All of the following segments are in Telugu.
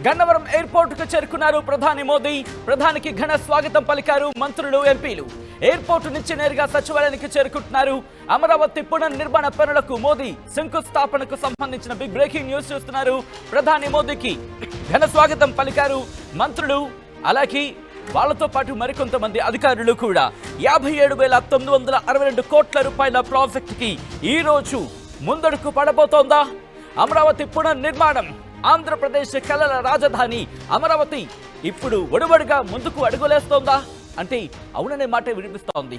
గన్నవరం ఎయిర్పోర్ట్ కు చేరుకున్నారు ప్రధాని మోదీ. ప్రధానికి ఘన స్వాగతం పలికారు మంత్రులు, ఎంపీలు. ఎయిర్పోర్ట్ నుంచి నేరుగా సచివాలయానికి చేరుకుంటున్నారు. అమరావతి పునర్నిర్మాణ పనులకు మోదీ శంకుస్థాపనకు సంబంధించిన బిగ్ బ్రేకింగ్ న్యూస్ చూస్తున్నారు. ప్రధాని మోదీకి ఘన స్వాగతం పలికారు మంత్రులు, అలాగే వాళ్లతో పాటు మరికొంతమంది అధికారులు కూడా. 57,962 కోట్ల రూపాయల ప్రాజెక్ట్ కి ఈ రోజు ముందడుగు పడబోతోందా? అమరావతి పునర్నిర్మాణం, ఆంధ్రప్రదేశ్ కళల రాజధాని అమరావతి ఇప్పుడు ఒడివడిగా ముందుకు అడుగులేస్తోందా అంటే అవుననే మాట వినిపిస్తోంది.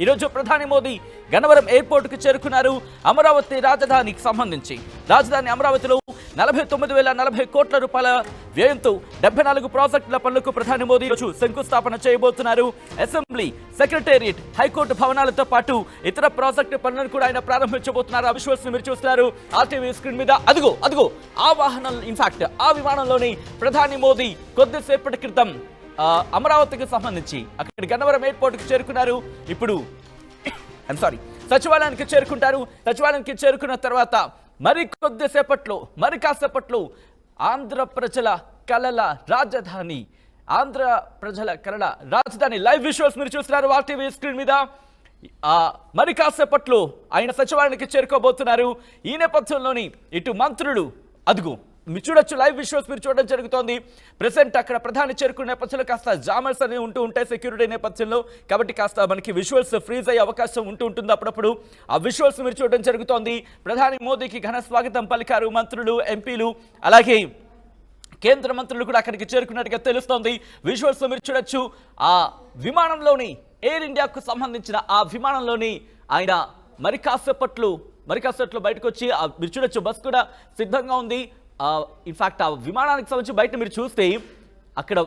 ఈరోజు ప్రధాని మోదీ గన్నవరం ఎయిర్పోర్ట్ కు చేరుకున్నారు. అమరావతి రాజధానికి సంబంధించి రాజధాని అమరావతిలో 49,040 కోట్ల రూపాయల వ్యయంతో 74 ప్రాజెక్టుల పనులకు ప్రధాని మోదీ రోజు శంకుస్థాపన చేయబోతున్నారు. అసెంబ్లీ, సెక్రటేరియట్, హైకోర్టు భవనాలతో పాటు ఇతర ప్రాజెక్టు పనులను కూడా ఆయన ప్రారంభించబోతున్నారు. ఆ విజువల్స్ మీరు చూస్తున్నారు ఆర్టీవీ స్క్రీన్ మీద. అదిగో ఆ వాహనం, ఇన్ఫాక్ట్ ఆ విమానంలోని ప్రధాని మోదీ కొద్దిసేపటి క్రితం అమరావతికి సంబంధించి అక్కడి గన్నవరం ఎయిర్పోర్ట్ కు చేరుకున్నారు. ఇప్పుడు సచివాలయానికి చేరుకుంటారు. సచివాలయానికి చేరుకున్న తర్వాత మరి కాసేపట్లో ఆంధ్ర ప్రజల కళల రాజధాని, లైవ్ విజువల్స్ మీరు చూస్తున్నారు ఆర్టీవీ స్క్రీన్ మీద. మరి కాసేపట్లో ఆయన సచివాలయానికి చేరుకోబోతున్నారు. ఈ నేపథ్యంలోని ఇటు మంత్రులు, అదుగు మీరు చూడొచ్చు, లైవ్ విజువల్స్ మీరు చూడడం జరుగుతోంది. ప్రెసెంట్ అక్కడ ప్రధాని చేరుకునే నేపథ్యంలో కాస్త జామర్స్ అనేవి ఉంటూ ఉంటాయి సెక్యూరిటీ నేపథ్యంలో, కాబట్టి కాస్త మనకి విజువల్స్ ఫ్రీజ్ అయ్యే అవకాశం ఉంటుంది అప్పుడప్పుడు. ఆ విజువల్స్ మీరు చూడడం జరుగుతోంది. ప్రధాని మోదీకి ఘన స్వాగతం పలికారు మంత్రులు, ఎంపీలు, అలాగే కేంద్ర మంత్రులు కూడా అక్కడికి చేరుకున్నట్టుగా తెలుస్తోంది. విజువల్స్ మీరు చూడొచ్చు. ఆ విమానంలోని, ఎయిర్ ఇండియాకు సంబంధించిన ఆ విమానంలోని ఆయన మరి కాసేపట్లో బయటకు వచ్చి మీరు చూడొచ్చు, బస్ కూడా సిద్ధంగా ఉంది. ఇన్ఫాక్ట్ ఆ విమానానికి సంబంధించి బయట మీరు చూస్తే అక్కడ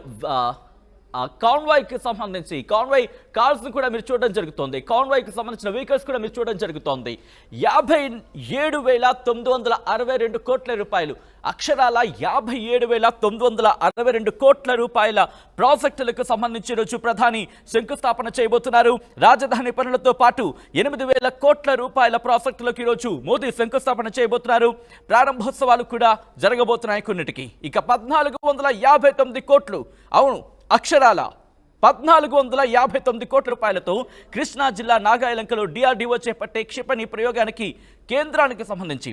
కాన్వాయ్కి సంబంధించి కాన్వాయ్ కార్స్ను కూడా మీరు చూడడం జరుగుతుంది. కాన్వాయ్కి సంబంధించిన వెహికల్స్ కూడా మీరు చూడడం జరుగుతోంది. 57,962 కోట్ల రూపాయలు, అక్షరాల 57,962 కోట్ల రూపాయల ప్రాజెక్టులకు సంబంధించి రోజు ప్రధాని శంకుస్థాపన చేయబోతున్నారు. రాజధాని పనులతో పాటు 8,000 కోట్ల రూపాయల ప్రాజెక్టులకు ఈరోజు మోదీ శంకుస్థాపన చేయబోతున్నారు. ప్రారంభోత్సవాలు కూడా జరగబోతున్నాయి కొన్నిటికి. ఇక 1,459 కోట్లు, అవును అక్షరాల 1,459 కోట్ల రూపాయలతో కృష్ణా జిల్లా నాగాయలంకలో DRDO చేపట్టే క్షిపణి ప్రయోగానికి కేంద్రానికి సంబంధించి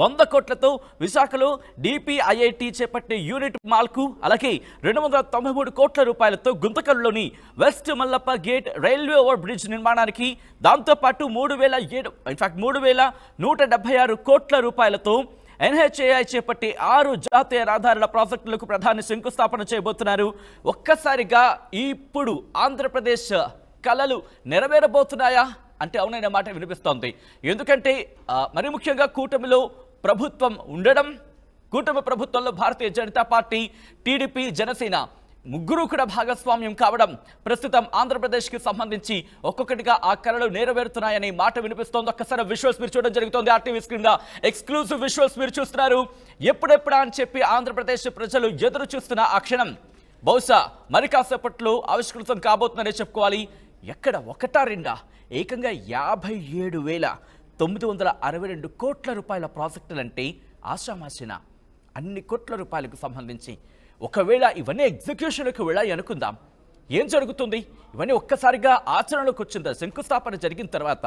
100 కోట్లతో విశాఖలో DPIIT చేపట్టే యూనిట్ మాల్కు, అలాగే 293 కోట్ల రూపాయలతో గుంతకల్లోని west Mallappa gate railway over bridge నిర్మాణానికి, దాంతోపాటు 3,176 కోట్ల రూపాయలతో NHAI చేపట్టి 6 జాతీయ రహదారుల ప్రాజెక్టులకు ప్రధాని శంకుస్థాపన చేయబోతున్నారు. ఒక్కసారిగా ఇప్పుడు ఆంధ్రప్రదేశ్ కళలు నెరవేరబోతున్నాయా అంటే అవునైన మాట వినిపిస్తోంది. ఎందుకంటే మరి ముఖ్యంగా కూటమిలో ప్రభుత్వం ఉండడం, కూటమి ప్రభుత్వంలో భారతీయ జనతా పార్టీ, టీడీపీ, జనసేన ముగ్గురు కూడా భాగస్వామ్యం కావడం ప్రస్తుతం ఆంధ్రప్రదేశ్కి సంబంధించి ఒక్కొక్కటిగా ఆ కళలు నెరవేరుతున్నాయనే మాట వినిపిస్తోంది. ఒక్కసారి విజువల్స్ మీరు చూడడం జరుగుతోంది ఆర్టీవీ స్క్రీన్ గా. ఎక్స్క్లూజివ్ విజువల్స్ మీరు చూస్తున్నారు. ఎప్పుడెప్పుడా అని చెప్పి ఆంధ్రప్రదేశ్ ప్రజలు ఎదురు చూస్తున్న ఆ క్షణం బహుశా మరి కాసేపట్లో ఆవిష్కృతం కాబోతుందనే చెప్పుకోవాలి. ఎక్కడ ఒకటా రెండా, ఏకంగా 57,962 కోట్ల రూపాయల ప్రాజెక్టులంటే ఆషామాషిన అన్ని కోట్ల రూపాయలకు సంబంధించి ఒకవేళ ఇవన్నీ ఎగ్జిక్యూషన్లకు వెళ్ళాయి అనుకుందాం, ఏం జరుగుతుంది? ఇవన్నీ ఒక్కసారిగా ఆచరణలోకి వచ్చిన శంకుస్థాపన జరిగిన తర్వాత,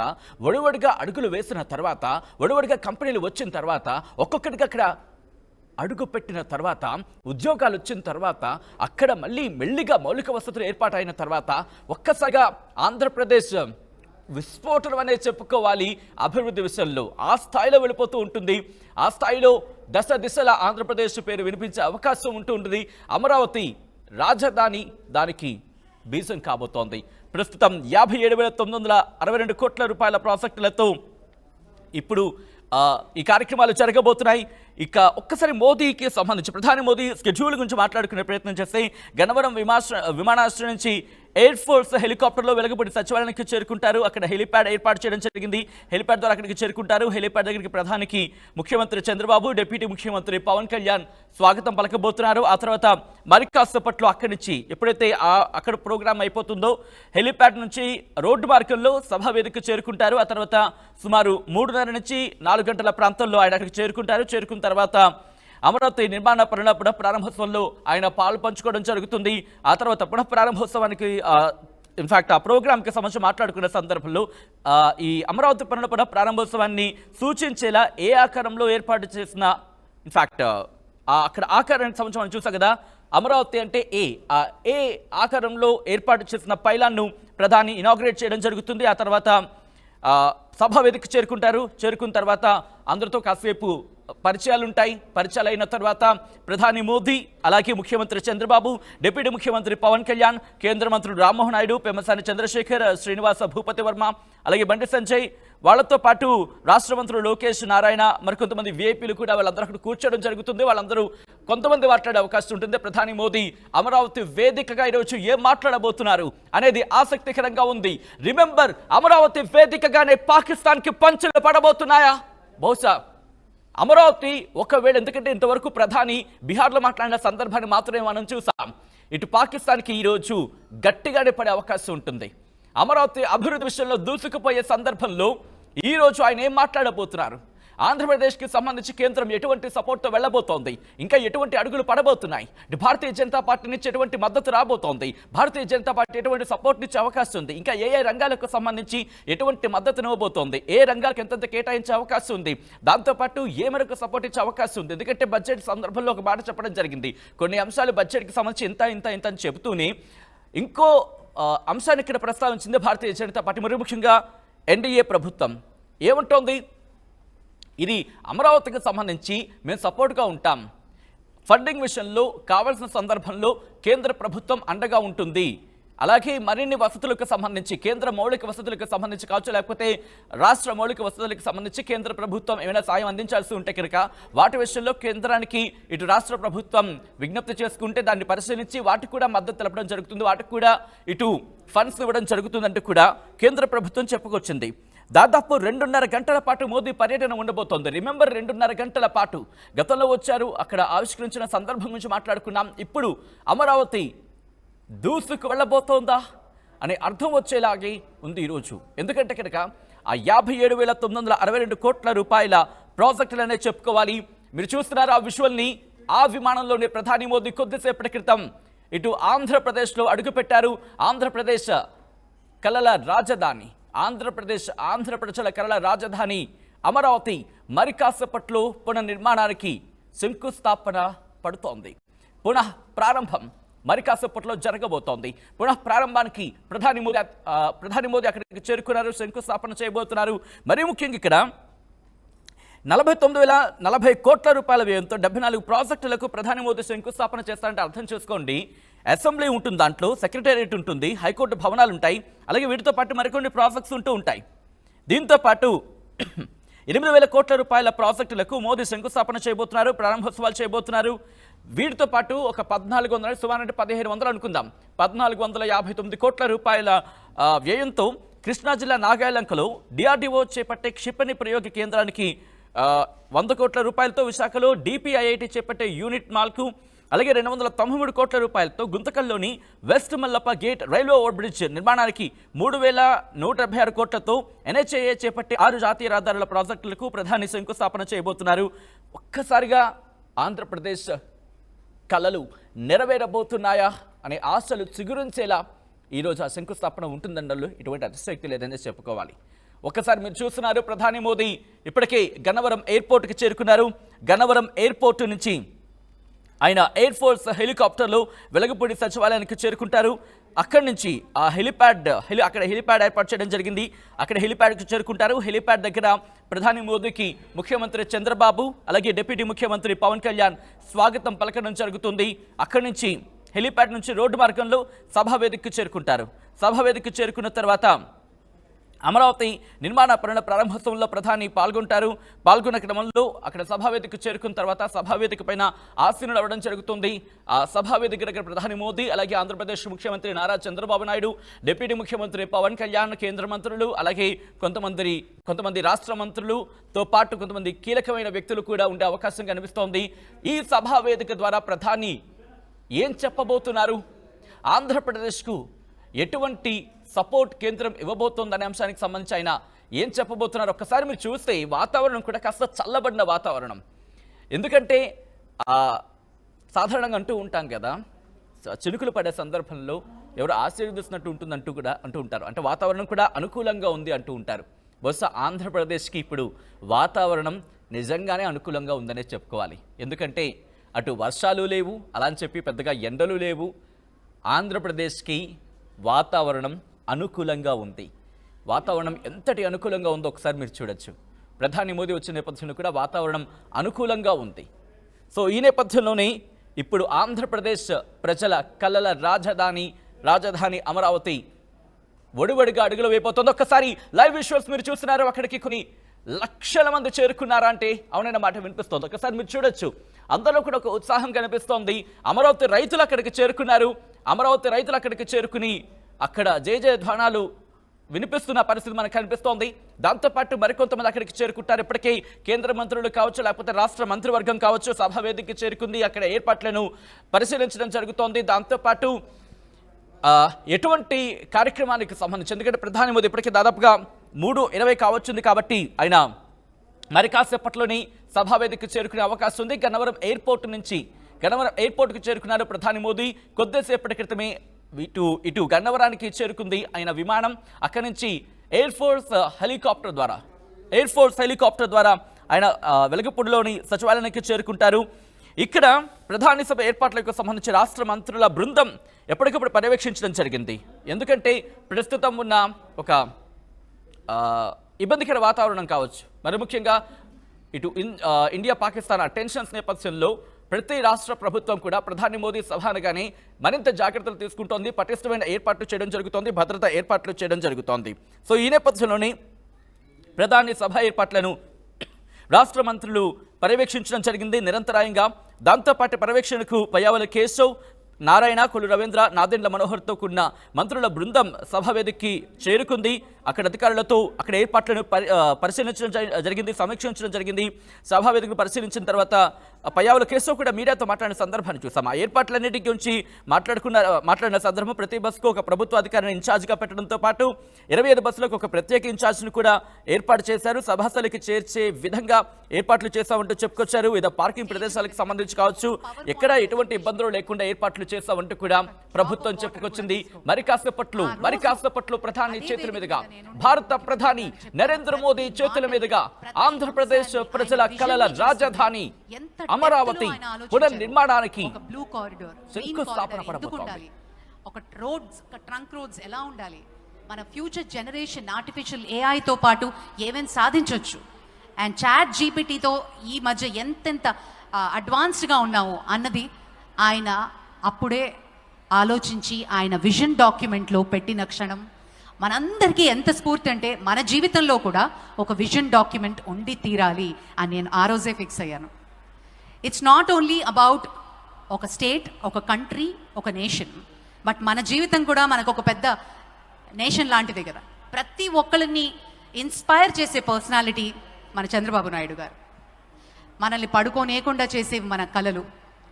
ఒడివడిగా అడుగులు వేసిన తర్వాత, ఒడివడిగా కంపెనీలు వచ్చిన తర్వాత, ఒక్కొక్కటిగా అక్కడ అడుగు పెట్టిన తర్వాత, ఉద్యోగాలు వచ్చిన తర్వాత, అక్కడ మళ్ళీ మెల్లిగా మౌలిక వసతులు ఏర్పాటైన తర్వాత ఒక్కసారిగా ఆంధ్రప్రదేశ్ విస్ఫోటనం అనే చెప్పుకోవాలి అభివృద్ధి విషయంలో. ఆ స్థాయిలో వెళ్ళిపోతూ ఉంటుంది. ఆ స్థాయిలో దశ దిశల ఆంధ్రప్రదేశ్ పేరు వినిపించే అవకాశం ఉంటుంది. అమరావతి రాజధాని దానికి బీజం కాబోతోంది. ప్రస్తుతం 57,962 కోట్ల రూపాయల ప్రాజెక్టులతో ఇప్పుడు ఈ కార్యక్రమాలు జరగబోతున్నాయి. ఇక ఒక్కసారి మోదీకి సంబంధించి ప్రధాని మోదీ స్కెడ్యూల్ గురించి మాట్లాడుకునే ప్రయత్నం చేస్తే గన్నవరం విమానాశ్రయం నుంచి ఎయిర్ ఫోర్స్ హెలికాప్టర్లో వెలగబడి సచివాలయానికి చేరుకుంటారు. అక్కడ హెలిప్యాడ్ ఏర్పాటు చేయడం జరిగింది. హెలిప్యాడ్ ద్వారా అక్కడికి చేరుకుంటారు. హెలిప్యాడ్ దగ్గరికి ప్రధానికి ముఖ్యమంత్రి చంద్రబాబు, డిప్యూటీ ముఖ్యమంత్రి పవన్ కళ్యాణ్ స్వాగతం పలకబోతున్నారు. ఆ తర్వాత మరి కాసేపట్లో అక్కడి నుంచి ఎప్పుడైతే అక్కడ ప్రోగ్రామ్ అయిపోతుందో హెలిప్యాడ్ నుంచి రోడ్డు మార్గంలో సభా వేదిక చేరుకుంటారు. ఆ తర్వాత సుమారు 3:30 నుంచి 4 గంటల ప్రాంతంలో ఆయన అక్కడికి చేరుకుంటారు. చేరుకున్న తర్వాత అమరావతి నిర్మాణ పనుల పునఃప్రారంభోత్సవంలో ఆయన పాలు పంచుకోవడం జరుగుతుంది. ఆ తర్వాత పునఃప్రారంభోత్సవానికి ఇన్ఫ్యాక్ట్ ఆ ప్రోగ్రామ్కి సంబంధించి మాట్లాడుకున్న సందర్భంలో ఈ అమరావతి పనుల పునఃప్రారంభోత్సవాన్ని సూచించేలా ఏ ఆకారంలో ఏర్పాటు చేసిన ఇన్ఫ్యాక్ట్ అక్కడ ఆకారానికి సంబంధించి మనం చూసాం కదా, అమరావతి అంటే ఏ ఆకారంలో ఏర్పాటు చేసిన పైలాన్ను ప్రధాని ఇనాగ్రేట్ చేయడం జరుగుతుంది. ఆ తర్వాత సభా వేదిక చేరుకున్న తర్వాత అందరితో కాసేపు పరిచయాలు ఉంటాయి. పరిచయాలు అయిన తర్వాత ప్రధాని మోదీ, అలాగే ముఖ్యమంత్రి చంద్రబాబు, డిప్యూటీ ముఖ్యమంత్రి పవన్ కళ్యాణ్, కేంద్ర మంత్రులు రామ్మోహన్ నాయుడు, పెమ్మసాని చంద్రశేఖర్, శ్రీనివాస భూపతి వర్మ, అలాగే బండి సంజయ్, వాళ్ళతో పాటు రాష్ట్ర మంత్రులు లోకేష్, నారాయణ, మరికొంతమంది విఐపీలు కూడా వాళ్ళందరూ అక్కడ కూర్చోవడం జరుగుతుంది. వాళ్ళందరూ కొంతమంది మాట్లాడే అవకాశం ఉంటుంది. ప్రధాని మోదీ అమరావతి వేదికగా ఈరోజు ఏం మాట్లాడబోతున్నారు అనేది ఆసక్తికరంగా ఉంది. రిమెంబర్, అమరావతి వేదికగానే పాకిస్తాన్కి పంచులు పడబోతున్నాయా? బహుశా అమరావతి ఒకవేళ, ఎందుకంటే ఇంతవరకు ప్రధాని బీహార్లో మాట్లాడిన సందర్భాన్ని మాత్రమే మనం చూసాం. ఇటు పాకిస్తాన్కి ఈరోజు గట్టిగానే పడే అవకాశం ఉంటుంది. అమరావతి అభివృద్ధి విషయంలో దూసుకుపోయే సందర్భంలో ఈరోజు ఆయన ఏం మాట్లాడబోతున్నారు? ఆంధ్రప్రదేశ్కి సంబంధించి కేంద్రం ఎటువంటి సపోర్ట్తో వెళ్ళబోతోంది? ఇంకా ఎటువంటి అడుగులు పడబోతున్నాయి? భారతీయ జనతా పార్టీ నుంచి ఎటువంటి మద్దతు రాబోతోంది? భారతీయ జనతా పార్టీ ఎటువంటి సపోర్ట్ ఇచ్చే అవకాశం ఉంది? ఇంకా ఏ రంగాలకు సంబంధించి ఎటువంటి మద్దతు ఇవ్వబోతోంది? ఏ రంగాలకు ఎంతెంత కేటాయించే అవకాశం ఉంది? దాంతోపాటు ఏ మేరకు సపోర్ట్ ఇచ్చే అవకాశం ఉంది? ఎందుకంటే బడ్జెట్ సందర్భంలో ఒక మాట చెప్పడం జరిగింది. కొన్ని అంశాలు బడ్జెట్కి సంబంధించి ఇంత అని చెబుతూనే ఇంకో అంశాన్ని ఇక్కడ ప్రస్తావించింది భారతీయ జనతా పార్టీ, మరి ముఖ్యంగా ఎన్డీఏ ప్రభుత్వం ఏమంటోంది? ఇది అమరావతికి సంబంధించి మేము సపోర్ట్గా ఉంటాం, ఫండింగ్ విషయంలో కావాల్సిన సందర్భంలో కేంద్ర ప్రభుత్వం అండగా ఉంటుంది, అలాగే మరిన్ని వసతులకు సంబంధించి కేంద్ర మౌలిక వసతులకు సంబంధించి కావచ్చు, లేకపోతే రాష్ట్ర మౌలిక వసతులకు సంబంధించి కేంద్ర ప్రభుత్వం ఏమైనా సాయం అందించాల్సి ఉంటే కనుక వాటి విషయంలో కేంద్రానికి ఇటు రాష్ట్ర ప్రభుత్వం విజ్ఞప్తి చేసుకుంటే దాన్ని పరిశీలించి వాటికి కూడా మద్దతు తెలపడం జరుగుతుంది, వాటికి కూడా ఇటు ఫండ్స్ ఇవ్వడం జరుగుతుందంటూ కూడా కేంద్ర ప్రభుత్వం చెప్పుకొచ్చింది. దాదాపు 2.5 గంటల పాటు మోదీ పర్యటన ఉండబోతోంది. రిమెంబర్, 2.5 గంటల పాటు గతంలో వచ్చారు, అక్కడ ఆవిష్కరించిన సందర్భం గురించి మాట్లాడుకున్నాం. ఇప్పుడు అమరావతి దూసుకు వెళ్ళబోతోందా అనే అర్థం వచ్చేలాగే ఉంది ఈరోజు. ఎందుకంటే కనుక ఆ 57,962 కోట్ల రూపాయల ప్రాజెక్టులనే చెప్పుకోవాలి. మీరు చూస్తున్నారు ఆ విజువల్ని. ఆ విమానంలోనే ప్రధాని మోదీ కొద్దిసేపటి క్రితం ఇటు ఆంధ్రప్రదేశ్లో అడుగుపెట్టారు. ఆంధ్రప్రదేశ్ కలల రాజధాని, ఆంధ్ర ప్రజల కలల రాజధాని అమరావతి మరి కాసేపట్లో పునర్నిర్మాణానికి శంకుస్థాపన పడుతోంది. పునః ప్రారంభం మరి కాసేపట్లో జరగబోతోంది. పునః ప్రారంభానికి ప్రధాని మోదీ అక్కడికి చేరుకున్నారు, శంకుస్థాపన చేయబోతున్నారు. మరీ ముఖ్యంగా ఇక్కడ 49,040 కోట్ల రూపాయల వ్యయంతో 74 ప్రాజెక్టులకు ప్రధాని మోదీ శంకుస్థాపన చేస్తారంటే అర్థం చేసుకోండి. అసెంబ్లీ ఉంటుంది, దాంట్లో సెక్రటేరియట్ ఉంటుంది, హైకోర్టు భవనాలు ఉంటాయి, అలాగే వీటితో పాటు మరికొన్ని ప్రాజెక్ట్స్ ఉంటూ ఉంటాయి. దీంతో పాటు 8,000 కోట్ల రూపాయల ప్రాజెక్టులకు మోదీ శంకుస్థాపన చేయబోతున్నారు, ప్రారంభోత్సవాలు చేయబోతున్నారు. వీటితో పాటు ఒక 1400, సుమారు అంటే 1,500 అనుకుందాం, 1,459 కోట్ల రూపాయల వ్యయంతో కృష్ణా జిల్లా నాగాయలంకలో డిఆర్డీఓ చేపట్టే క్షిపణి ప్రయోగ కేంద్రానికి 100 కోట్ల రూపాయలతో, విశాఖలో డిపిఐఐటి చేపట్టే యూనిట్ మాల్కు, అలాగే 293 కోట్ల రూపాయలతో గుంతకల్లోని west Mallappa gate railway over bridge నిర్మాణానికి 3,176 కోట్లతో ఎన్హెచ్ఏఏ చేపట్టే 6 జాతీయ రహదారుల ప్రాజెక్టులకు ప్రధాని శంకుస్థాపన చేయబోతున్నారు. ఒక్కసారిగా ఆంధ్రప్రదేశ్ కలలు నెరవేరబోతున్నాయా అనే ఆశలు చిగురించేలా ఈరోజు ఆ శంకుస్థాపన ఉంటుందన్నట్లు ఎటువంటి అతిశక్తి లేదని చెప్పుకోవాలి. ఒక్కసారి మీరు చూస్తున్నారు, ప్రధాని మోదీ ఇప్పటికే గన్నవరం ఎయిర్పోర్ట్కి చేరుకున్నారు. గన్నవరం ఎయిర్పోర్టు నుంచి ఆయన ఎయిర్ ఫోర్స్ హెలికాప్టర్లో వెలగపూడి సచివాలయానికి చేరుకుంటారు. అక్కడి నుంచి ఆ అక్కడ హెలిప్యాడ్ ఏర్పాటు చేయడం జరిగింది. అక్కడ హెలిప్యాడ్కి చేరుకుంటారు. హెలిప్యాడ్ దగ్గర ప్రధాని మోదీకి ముఖ్యమంత్రి చంద్రబాబు, అలాగే డిప్యూటీ ముఖ్యమంత్రి పవన్ కళ్యాణ్ స్వాగతం పలకడం జరుగుతుంది. అక్కడి నుంచి హెలిప్యాడ్ నుంచి రోడ్డు మార్గంలో సభా వేదికకు చేరుకుంటారు. సభా వేదికకు చేరుకున్న తర్వాత అమరావతి నిర్మాణ పనుల ప్రారంభోత్సవంలో ప్రధాని పాల్గొన్న క్రమంలో అక్కడ సభావేదికకు చేరుకున్న తర్వాత సభావేదిక పైన ఆసీనులు అవ్వడం జరుగుతుంది. ఆ సభావేదిక దగ్గర ప్రధాని మోదీ, అలాగే ఆంధ్రప్రదేశ్ ముఖ్యమంత్రి నారా చంద్రబాబు నాయుడు, డిప్యూటీ ముఖ్యమంత్రి పవన్ కళ్యాణ్, కేంద్ర మంత్రులు, అలాగే కొంతమంది రాష్ట్ర మంత్రులతో పాటు కొంతమంది కీలకమైన వ్యక్తులు కూడా ఉండే అవకాశం కనిపిస్తోంది. ఈ సభావేదిక ద్వారా ప్రధాని ఏం చెప్పబోతున్నారు, ఆంధ్రప్రదేశ్కు ఎటువంటి సపోర్ట్ కేంద్రం ఇవ్వబోతోందనే అంశానికి సంబంధించి ఆయన ఏం చెప్పబోతున్నారు ఒక్కసారి మీరు చూస్తే వాతావరణం కూడా కాస్త చల్లబడిన వాతావరణం. ఎందుకంటే ఆ సాధారణంగా అంటూ ఉంటాం కదా, చినుకులు పడే సందర్భంలో ఎవరు ఆశీర్వదిస్తున్నట్టు ఉంటుందంటూ కూడా అంటూ ఉంటారు. అంటే వాతావరణం కూడా అనుకూలంగా ఉంది అంటూ ఉంటారు. బహుశా ఆంధ్రప్రదేశ్కి ఇప్పుడు వాతావరణం నిజంగానే అనుకూలంగా ఉందనే చెప్పుకోవాలి. ఎందుకంటే అటు వర్షాలు లేవు, అలా అని చెప్పి పెద్దగా ఎండలు లేవు. ఆంధ్రప్రదేశ్కి వాతావరణం అనుకూలంగా ఉంది. వాతావరణం ఎంతటి అనుకూలంగా ఉందో ఒకసారి మీరు చూడొచ్చు. ప్రధాని మోదీ వచ్చిన నేపథ్యంలో కూడా వాతావరణం అనుకూలంగా ఉంది. సో ఈ నేపథ్యంలోనే ఇప్పుడు ఆంధ్రప్రదేశ్ ప్రజల కలల రాజధాని అమరావతి ఒడివడిగా అడుగులు వేయబోతోంది. ఒక్కసారి లైవ్ విజువల్స్ మీరు చూస్తున్నారు. అక్కడికి కొన్ని లక్షల మంది చేరుకున్నారా అంటే అవునైన మాట వినిపిస్తోంది. ఒకసారి మీరు చూడొచ్చు, అందరిలో కూడా ఒక ఉత్సాహం కనిపిస్తోంది. అమరావతి రైతులు అక్కడికి చేరుకున్నారు. అమరావతి రైతులు అక్కడికి చేరుకుని అక్కడ జయధ్వానాలు వినిపిస్తున్న పరిస్థితి మనకు కనిపిస్తోంది. దాంతోపాటు మరికొంతమంది అక్కడికి చేరుకుంటారు. ఇప్పటికే కేంద్ర మంత్రులు కావచ్చు, లేకపోతే రాష్ట్ర మంత్రివర్గం కావచ్చు సభా వేదికకి చేరుకుంది. అక్కడ ఏర్పాట్లను పరిశీలించడం జరుగుతోంది. దాంతోపాటు ఎటువంటి కార్యక్రమానికి సంబంధించి, ఎందుకంటే ప్రధాని మోదీ ఇప్పటికే దాదాపుగా 3:20 కావచ్చుంది కాబట్టి ఆయన మరి కాసేపట్లోని సభా వేదికకు చేరుకునే అవకాశం ఉంది. గన్నవరం ఎయిర్పోర్ట్కు చేరుకున్నారు ప్రధాని మోదీ. కొద్దిసేపటి క్రితమే ఇటు గన్నవరానికి చేరుకుంది ఆయన విమానం. అక్కడి నుంచి ఎయిర్ ఫోర్స్ హెలికాప్టర్ ద్వారా ఆయన వెలగపూడిలోని సచివాలయానికి చేరుకుంటారు. ఇక్కడ ప్రధాని సభ ఏర్పాట్లకు సంబంధించి రాష్ట్ర మంత్రుల బృందం ఎప్పటికప్పుడు పర్యవేక్షించడం జరిగింది. ఎందుకంటే ప్రస్తుతం ఉన్న ఒక ఇబ్బందికర వాతావరణం కావచ్చు, మరి ముఖ్యంగా ఇటు ఇండియా పాకిస్తాన్ టెన్షన్స్ నేపథ్యంలో ప్రతి రాష్ట్ర ప్రభుత్వం కూడా ప్రధాని మోదీ సభ అనగానే మరింత జాగ్రత్తలు తీసుకుంటోంది. పటిష్టమైన ఏర్పాట్లు చేయడం జరుగుతోంది, భద్రతా ఏర్పాట్లు చేయడం జరుగుతోంది. సో ఈ నేపథ్యంలోనే ప్రధాని సభ ఏర్పాట్లను రాష్ట్ర మంత్రులు పర్యవేక్షించడం జరిగింది నిరంతరాయంగా. దాంతోపాటు పర్యవేక్షణకు పయ్యావుల కేశవ్, నారాయణ, కొల్లు రవీంద్ర, నాదెండ్ల మనోహర్తో కూడిన మంత్రుల బృందం సభా వేదికకి చేరుకుంది. అక్కడ అధికారులతో అక్కడ ఏర్పాట్లను పరిశీలించడం జరిగింది, సమీక్షించడం జరిగింది. సభా వేదికను పరిశీలించిన తర్వాత పయ్యావుల కేశవ్ కూడా మీడియాతో మాట్లాడిన సందర్భాన్ని చూసాం. ఆ ఏర్పాట్లన్నిటి గురించి మాట్లాడిన సందర్భం ప్రతి బస్సుకు ఒక ప్రభుత్వ అధికారిని ఇన్ఛార్జిగా పెట్టడంతో పాటు 25 బస్సులకు ఒక ప్రత్యేక ఇన్ఛార్జిని కూడా ఏర్పాటు చేశారు. సభాస్థలికి చేర్చే విధంగా ఏర్పాట్లు చేశామంటూ చెప్పుకొచ్చారు. వివిధ పార్కింగ్ ప్రదేశాలకు సంబంధించి కావచ్చు, ఎక్కడ ఎటువంటి ఇబ్బందులు లేకుండా ఏర్పాట్లు చేశామంటూ కూడా ప్రభుత్వం చెప్పుకొచ్చింది. మరి కాసేపట్లో ప్రధాని చేతుల మీదుగా, భారత ప్రధాని నరేంద్ర మోదీ చేతుల మీదుగా ఆంధ్రప్రదేశ్ ప్రజల కలల రాజధాని అమరావతి పునర్నిర్మాణానికి శంకుస్థాపన పడబోతోంది. ఒక ట్రంక్ రోడ్స్ ఎలా ఉండాలి, మన ఫ్యూచర్ జనరేషన్ ఆర్టిఫిషియల్ ఏఐతో పాటు ఏమేమి సాధించవచ్చు, అండ్ చాట్ జీపీటీతో ఈ మధ్య ఎంతెంత అడ్వాన్స్డ్గా ఉన్నాము అన్నది ఆయన అప్పుడే ఆలోచించి ఆయన విజన్ డాక్యుమెంట్లో పెట్టిన క్షణం మనందరికీ ఎంత స్ఫూర్తి అంటే మన జీవితంలో కూడా ఒక విజన్ డాక్యుమెంట్ ఉండి తీరాలి అని నేను ఆ రోజే ఫిక్స్ అయ్యాను. ఇట్స్ నాట్ ఓన్లీ అబౌట్ ఒక స్టేట్, ఒక కంట్రీ, ఒక నేషన్, బట్ మన జీవితం కూడా మనకు ఒక పెద్ద నేషన్ లాంటిదే కదా. ప్రతి ఒక్కరిని ఇన్స్పైర్ చేసే పర్సనాలిటీ మన చంద్రబాబు నాయుడు గారు. మనల్ని పడుకోనేయకుండా చేసే మన కళలు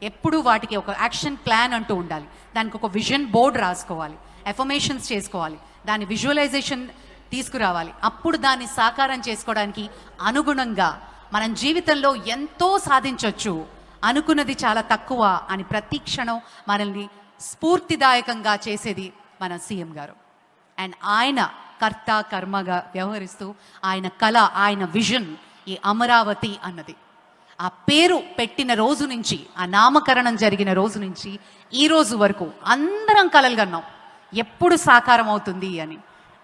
ఎప్పుడూ వాటికి ఒక యాక్షన్ ప్లాన్ అంటూ ఉండాలి. దానికి ఒక విజన్ బోర్డ్ రాసుకోవాలి, ఎఫర్మేషన్స్ చేసుకోవాలి, దాని విజువలైజేషన్ తీసుకురావాలి. అప్పుడు దాన్ని సాకారం చేసుకోవడానికి అనుగుణంగా మనం జీవితంలో ఎంతో సాధించవచ్చు, అనుకున్నది చాలా తక్కువ అని ప్రతి క్షణం మనల్ని స్ఫూర్తిదాయకంగా చేసేది మన సీఎం గారు. అండ్ ఆయన కర్త కర్మగా వ్యవహరిస్తూ ఆయన కళ, ఆయన విజన్ ఈ అమరావతి అన్నది. ఆ పేరు పెట్టిన రోజు నుంచి, ఆ నామకరణం జరిగిన రోజు నుంచి ఈ రోజు వరకు అందరం కలలు కన్నాం ఎప్పుడు సాకారం అవుతుంది అని.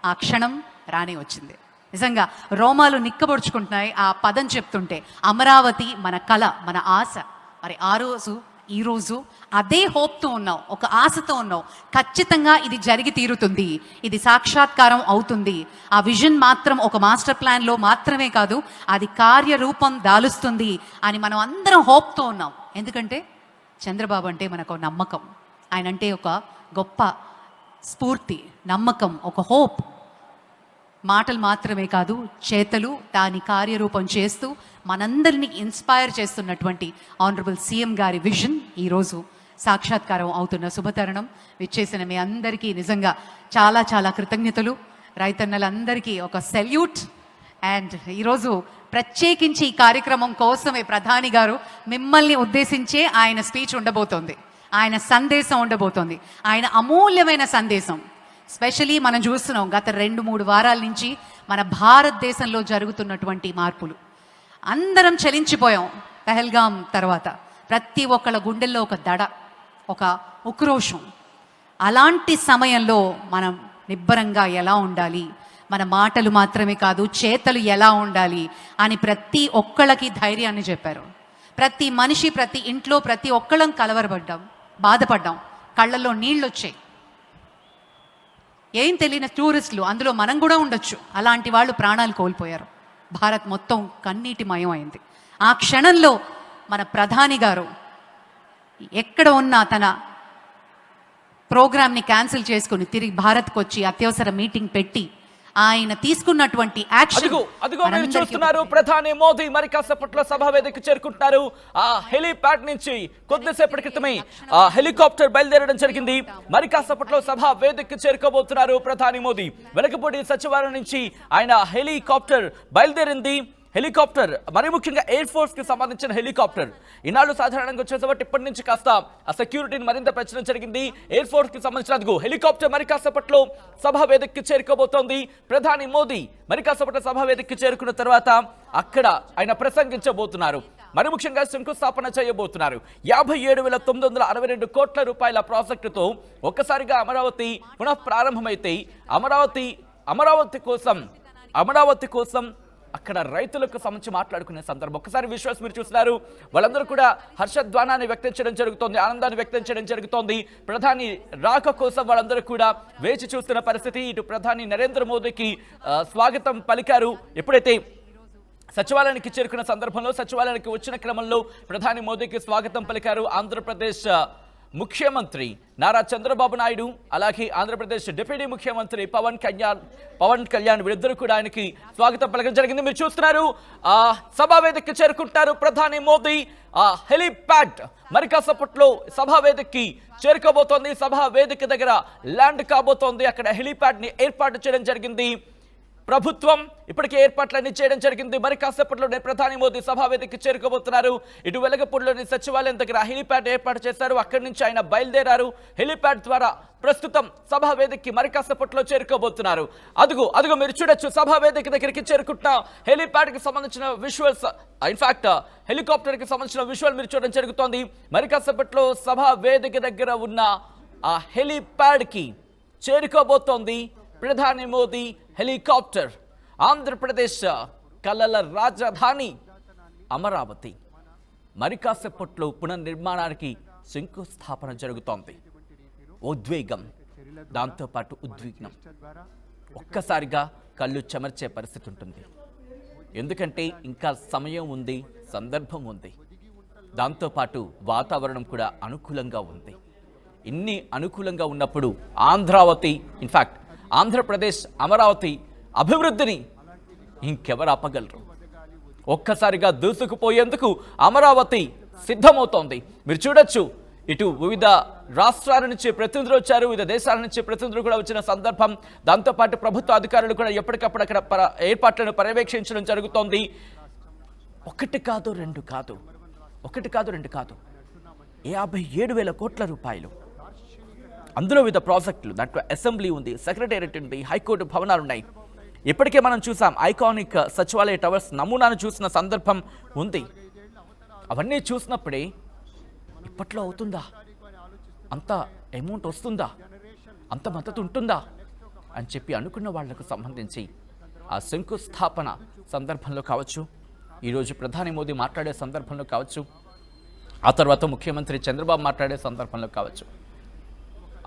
ఆ క్షణం రానే వచ్చింది. నిజంగా రోమాలు నిక్కబొడుచుకుంటున్నాయి ఆ పదం చెప్తుంటే. అమరావతి మన కళ, మన ఆశ. మరి ఆ రోజు ఈ రోజు అదే హోప్తో ఉన్నాం, ఒక ఆశతో ఉన్నాం. ఖచ్చితంగా ఇది జరిగి తీరుతుంది, ఇది సాక్షాత్కారం అవుతుంది. ఆ విజన్ మాత్రం ఒక మాస్టర్ ప్లాన్లో మాత్రమే కాదు, అది కార్యరూపం దాలుస్తుంది అని మనం అందరం హోప్తో ఉన్నాం. ఎందుకంటే చంద్రబాబు అంటే మనకు నమ్మకం, ఆయన అంటే ఒక గొప్ప స్ఫూర్తి, నమ్మకం, ఒక హోప్. మాటలు మాత్రమే కాదు, చేతలు దాని కార్యరూపం చేస్తూ మనందరినీ ఇన్స్పైర్ చేస్తున్నటువంటి ఆనరబుల్ సీఎం గారి విజన్ ఈరోజు సాక్షాత్కారం అవుతున్న శుభతరుణం. విచ్చేసిన మీ అందరికీ నిజంగా చాలా చాలా కృతజ్ఞతలు. రైతన్నలందరికీ ఒక సెల్యూట్. అండ్ ఈరోజు ప్రత్యేకించి ఈ కార్యక్రమం కోసమే ప్రధాని గారు మిమ్మల్ని ఉద్దేశించే ఆయన స్పీచ్ ఉండబోతోంది, ఆయన సందేశం ఉండబోతోంది, ఆయన అమూల్యమైన సందేశం. స్పెషలీ మనం చూస్తున్నాం గత 2-3 వారాల నుంచి మన భారతదేశంలో జరుగుతున్నటువంటి మార్పులు. అందరం చలించిపోయాం పెహల్గాం తర్వాత. ప్రతి ఒక్కళ్ళ గుండెల్లో ఒక దడ, ఒక ఉక్రోషం. అలాంటి సమయంలో మనం నిబ్బరంగా ఎలా ఉండాలి, మన మాటలు మాత్రమే కాదు చేతలు ఎలా ఉండాలి అని ప్రతి ఒక్కళ్ళకి ధైర్యాన్ని చెప్పారు. ప్రతి మనిషి, ప్రతి ఇంట్లో ప్రతి ఒక్కళ్ళం కలవరపడ్డాం, బాధపడ్డాం, కళ్ళల్లో నీళ్ళు వచ్చాయి. ఏం తెలియని టూరిస్టులు, అందులో మనం కూడా ఉండొచ్చు, అలాంటి వాళ్ళు ప్రాణాలు కోల్పోయారు. భారత్ మొత్తం కన్నీటిమయం అయింది. ఆ క్షణంలో మన ప్రధాని గారు ఎక్కడ ఉన్నా తన ప్రోగ్రామ్ని క్యాన్సిల్ చేసుకుని తిరిగి భారత్కు వచ్చి అత్యవసర మీటింగ్ పెట్టి ఆయన తీసుకున్నటువంటి యాక్షన్. అదిగో మీరు చూస్తున్నారు, ప్రధాని మోదీ మరి కాసేపట్లో సభా వేదికకు చేరుకుంటున్నారు. ఆ హెలీప్యాడ్ నుంచి కొద్దిసేపటి క్రితమే ఆ హెలికాప్టర్ బయలుదేరడం జరిగింది. మరి కాసేపట్లో సభా వేదికకు చేరుకోబోతున్నారు ప్రధాని మోదీ. వెలగపూడి సచివాలయం నుంచి ఆయన హెలికాప్టర్ బయలుదేరింది. హెలికాప్టర్ మరి ముఖ్యంగా ఎయిర్ ఫోర్స్ కి సంబంధించిన హెలికాప్టర్. ఈనాడు సాధారణంగా వచ్చేసరికి ఇప్పటి నుంచి కాస్త ఆ సెక్యూరిటీని మరింత పెంచడం జరిగింది. ఎయిర్ ఫోర్స్ కి సంబంధించిన హెలికాప్టర్ మరి కాసేపట్లో సభా వేదికకి చేరుకోబోతోంది. ప్రధాని మోదీ మరి కాసేపట్లో సభా వేదికకి చేరుకున్న తర్వాత అక్కడ ఆయన ప్రసంగించబోతున్నారు. మరి ముఖ్యంగా శంకుస్థాపన చేయబోతున్నారు. 57,962 కోట్ల రూపాయల ప్రాజెక్టుతో ఒక్కసారిగా అమరావతి పునః ప్రారంభమైతే అమరావతి కోసం అక్కడ రైతులకు సంబంధించి మాట్లాడుకునే సందర్భం. ఒక్కసారి విశ్వాస్ మీరు చూస్తున్నారు, వాళ్ళందరూ కూడా హర్షధ్వానాన్ని వ్యక్తం చేయడం జరుగుతోంది, ఆనందాన్ని వ్యక్తం చేయడం జరుగుతోంది. ప్రధాని రాక కోసం వాళ్ళందరూ కూడా వేచి చూస్తున్న పరిస్థితి. ఇటు ప్రధాని నరేంద్ర మోదీకి స్వాగతం పలికారు. ఎప్పుడైతే సచివాలయానికి చేరుకున్న సందర్భంలో, సచివాలయానికి వచ్చిన క్రమంలో ప్రధాని మోదీకి స్వాగతం పలికారు ఆంధ్రప్రదేశ్ ముఖ్యమంత్రి నారా చంద్రబాబు నాయుడు, అలాగే ఆంధ్రప్రదేశ్ డిప్యూటీ ముఖ్యమంత్రి పవన్ కళ్యాణ్ వీరిద్దరూ కూడా ఆయనకి స్వాగతం పలకడం జరిగింది. మీరు చూస్తున్నారు, సభా వేదికకి చేరుకుంటారు ప్రధాని మోదీ. హెలీప్యాడ్ మరి కాసేపట్లో సభా వేదికకి చేరుకోబోతోంది. సభా వేదిక దగ్గర ల్యాండ్ కాబోతోంది. అక్కడ హెలీప్యాడ్ ని ఏర్పాటు చేయడం జరిగింది. ప్రభుత్వం ఇప్పటికే ఏర్పాట్లన్నీ చేయడం జరిగింది. మరి కాసేపట్లోనే ప్రధాని మోదీ సభా వేదికకి చేరుకోబోతున్నారు. ఇటు వెలగపూడిలోని సచివాలయం దగ్గర హెలీప్యాడ్ ఏర్పాటు చేశారు. అక్కడి నుంచి ఆయన బయలుదేరారు. హెలీప్యాడ్ ద్వారా ప్రస్తుతం సభా వేదికకి మరి కాసేపట్లో చేరుకోబోతున్నారు. అదుగు మీరు చూడొచ్చు, సభా వేదిక దగ్గరికి చేరుకుంటున్న హెలీప్యాడ్ కి సంబంధించిన విజువల్స్, ఇన్ఫాక్ట్ హెలికాప్టర్ కి సంబంధించిన విజువల్ మీరు చూడడం జరుగుతోంది. మరి కాసేపట్లో సభా వేదిక దగ్గర ఉన్న ఆ హెలీప్యాడ్ కి చేరుకోబోతోంది ప్రధాని మోదీ హెలికాప్టర్. ఆంధ్రప్రదేశ్ కళల రాజధాని అమరావతి మరి కాసేపట్లో పునర్నిర్మాణానికి శంకుస్థాపన జరుగుతోంది. ఉద్వేగం, దాంతోపాటు ఉద్విగ్నం, ఒక్కసారిగా కళ్ళు చెమర్చే పరిస్థితి ఉంటుంది. ఎందుకంటే ఇంకా సమయం ఉంది, సందర్భం ఉంది, దాంతోపాటు వాతావరణం కూడా అనుకూలంగా ఉంది. ఇన్ని అనుకూలంగా ఉన్నప్పుడు ఇన్ఫాక్ట్ ఆంధ్రప్రదేశ్ అమరావతి అభివృద్ధిని ఇంకెవరు ఆపగలరు? ఒక్కసారిగా దూసుకుపోయేందుకు అమరావతి సిద్ధమవుతోంది. మీరు చూడొచ్చు, ఇటు వివిధ రాష్ట్రాల నుంచి ప్రతినిధులు వచ్చారు, వివిధ దేశాల నుంచి ప్రతినిధులు కూడా వచ్చిన సందర్భం. దాంతోపాటు ప్రభుత్వ అధికారులు కూడా ఎప్పటికప్పుడు అక్కడ ఏర్పాట్లను పర్యవేక్షించడం జరుగుతోంది. ఒకటి కాదు రెండు కాదు 57,000 కోట్ల రూపాయలు. అందులో వివిధ ప్రాజెక్టులు, దాంట్లో అసెంబ్లీ ఉంది, సెక్రటేరియట్ ఉంది, హైకోర్టు భవనాలు ఉన్నాయి. ఇప్పటికే మనం చూసాం ఐకానిక్ సచివాలయ టవర్స్ నమూనాను చూసిన సందర్భం ఉంది. అవన్నీ చూసినప్పుడే ఇప్పట్లో అవుతుందా, అంత అమౌంట్ వస్తుందా, అంత మద్దతు ఉంటుందా అని చెప్పి అనుకున్న వాళ్లకు సంబంధించి ఆ శంకుస్థాపన సందర్భంలో కావచ్చు, ఈరోజు ప్రధాని మోదీ మాట్లాడే సందర్భంలో కావచ్చు, ఆ తర్వాత ముఖ్యమంత్రి చంద్రబాబు మాట్లాడే సందర్భంలో కావచ్చు,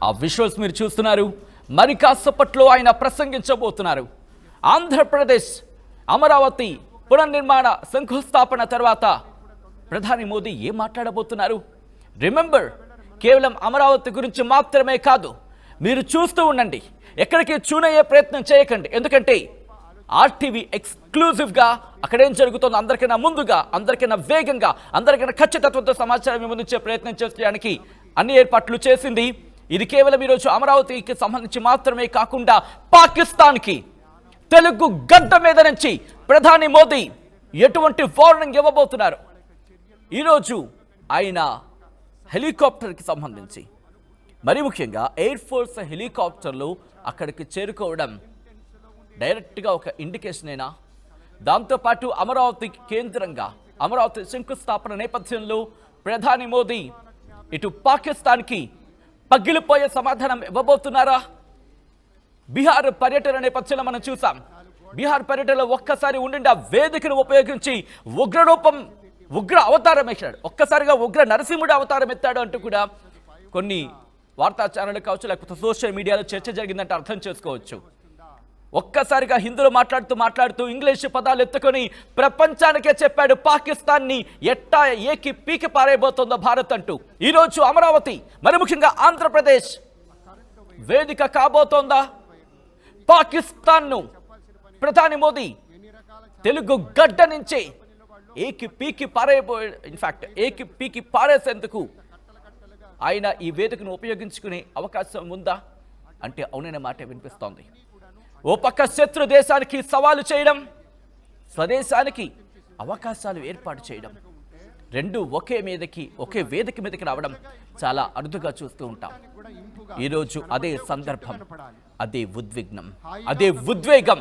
ఆ విజువల్స్ మీరు చూస్తున్నారు. మరి కాసేపట్లో ఆయన ప్రసంగించబోతున్నారు. ఆంధ్రప్రదేశ్ అమరావతి పునర్నిర్మాణ శంకుస్థాపన తర్వాత ప్రధాని మోదీ ఏం మాట్లాడబోతున్నారు? రిమెంబర్, కేవలం అమరావతి గురించి మాత్రమే కాదు, మీరు చూస్తూ ఉండండి, ఎక్కడికి చూనయ్యే ప్రయత్నం చేయకండి. ఎందుకంటే ఆర్టీవీ ఎక్స్క్లూజివ్గా అక్కడేం జరుగుతుందో అందరికైనా ముందుగా, అందరికైనా వేగంగా, అందరికైనా ఖచ్చితత్వంతో సమాచారం ముందుంచే ప్రయత్నం చేయడానికి అన్ని ఏర్పాట్లు చేసింది. ఇది కేవలం ఈరోజు అమరావతికి సంబంధించి మాత్రమే కాకుండా పాకిస్తాన్కి తెలుగు గడ్డ మీద నుంచి ప్రధాని మోదీ ఎటువంటి వార్నింగ్ ఇవ్వబోతున్నారు? ఈరోజు ఆయన హెలికాప్టర్కి సంబంధించి మరి ముఖ్యంగా ఎయిర్ ఫోర్స్ హెలికాప్టర్లు అక్కడికి చేరుకోవడం డైరెక్ట్గా ఒక ఇండికేషనేనా? దాంతోపాటు అమరావతి కేంద్రంగా అమరావతి శంకుస్థాపన నేపథ్యంలో ప్రధాని మోదీ ఇటు పాకిస్తాన్కి పగిలిపోయే సమాధానం ఇవ్వబోతున్నారా? బీహార్ పర్యటన నేపథ్యంలో మనం చూసాం. బీహార్ పర్యటనలో ఒక్కసారి ఉండి ఆ వేదికను ఉపయోగించి ఉగ్ర అవతారం ఎత్తాడు. ఒక్కసారిగా ఉగ్ర నరసింహుడు అవతారం ఎత్తాడు అంటూ కూడా కొన్ని వార్తా ఛానళ్ళు కావచ్చు, లేకపోతే సోషల్ మీడియాలో చర్చ జరిగిందంటే అర్థం చేసుకోవచ్చు. ఒక్కసారిగా హిందీలో మాట్లాడుతూ ఇంగ్లీష్ పదాలు ఎత్తుకొని ప్రపంచానికే చెప్పాడు పాకిస్తాన్ని ఎట్టా ఏకి పీకి పారేయబోతోందో భారత్ అంటూ. ఈరోజు అమరావతి మరి ముఖ్యంగా ఆంధ్రప్రదేశ్ వేదిక కాబోతోందా? పాకిస్తాన్ను ప్రధాని మోదీ తెలుగు గడ్డ నుంచి ఏకి పీకి పారేసేందుకు ఆయన ఈ వేదికను ఉపయోగించుకునే అవకాశం ఉందా అంటే అవుననే మాట వినిపిస్తోంది. ఓ పక్క శత్రు దేశానికి సవాలు చేయడం, స్వదేశానికి అవకాశాలు ఏర్పాటు చేయడం, రెండు ఒకే వేదిక మీదకి రావడం చాలా అరుదుగా చూస్తూ ఉంటాం. ఈరోజు అదే సందర్భం, అదే ఉద్విగ్నం, అదే ఉద్వేగం,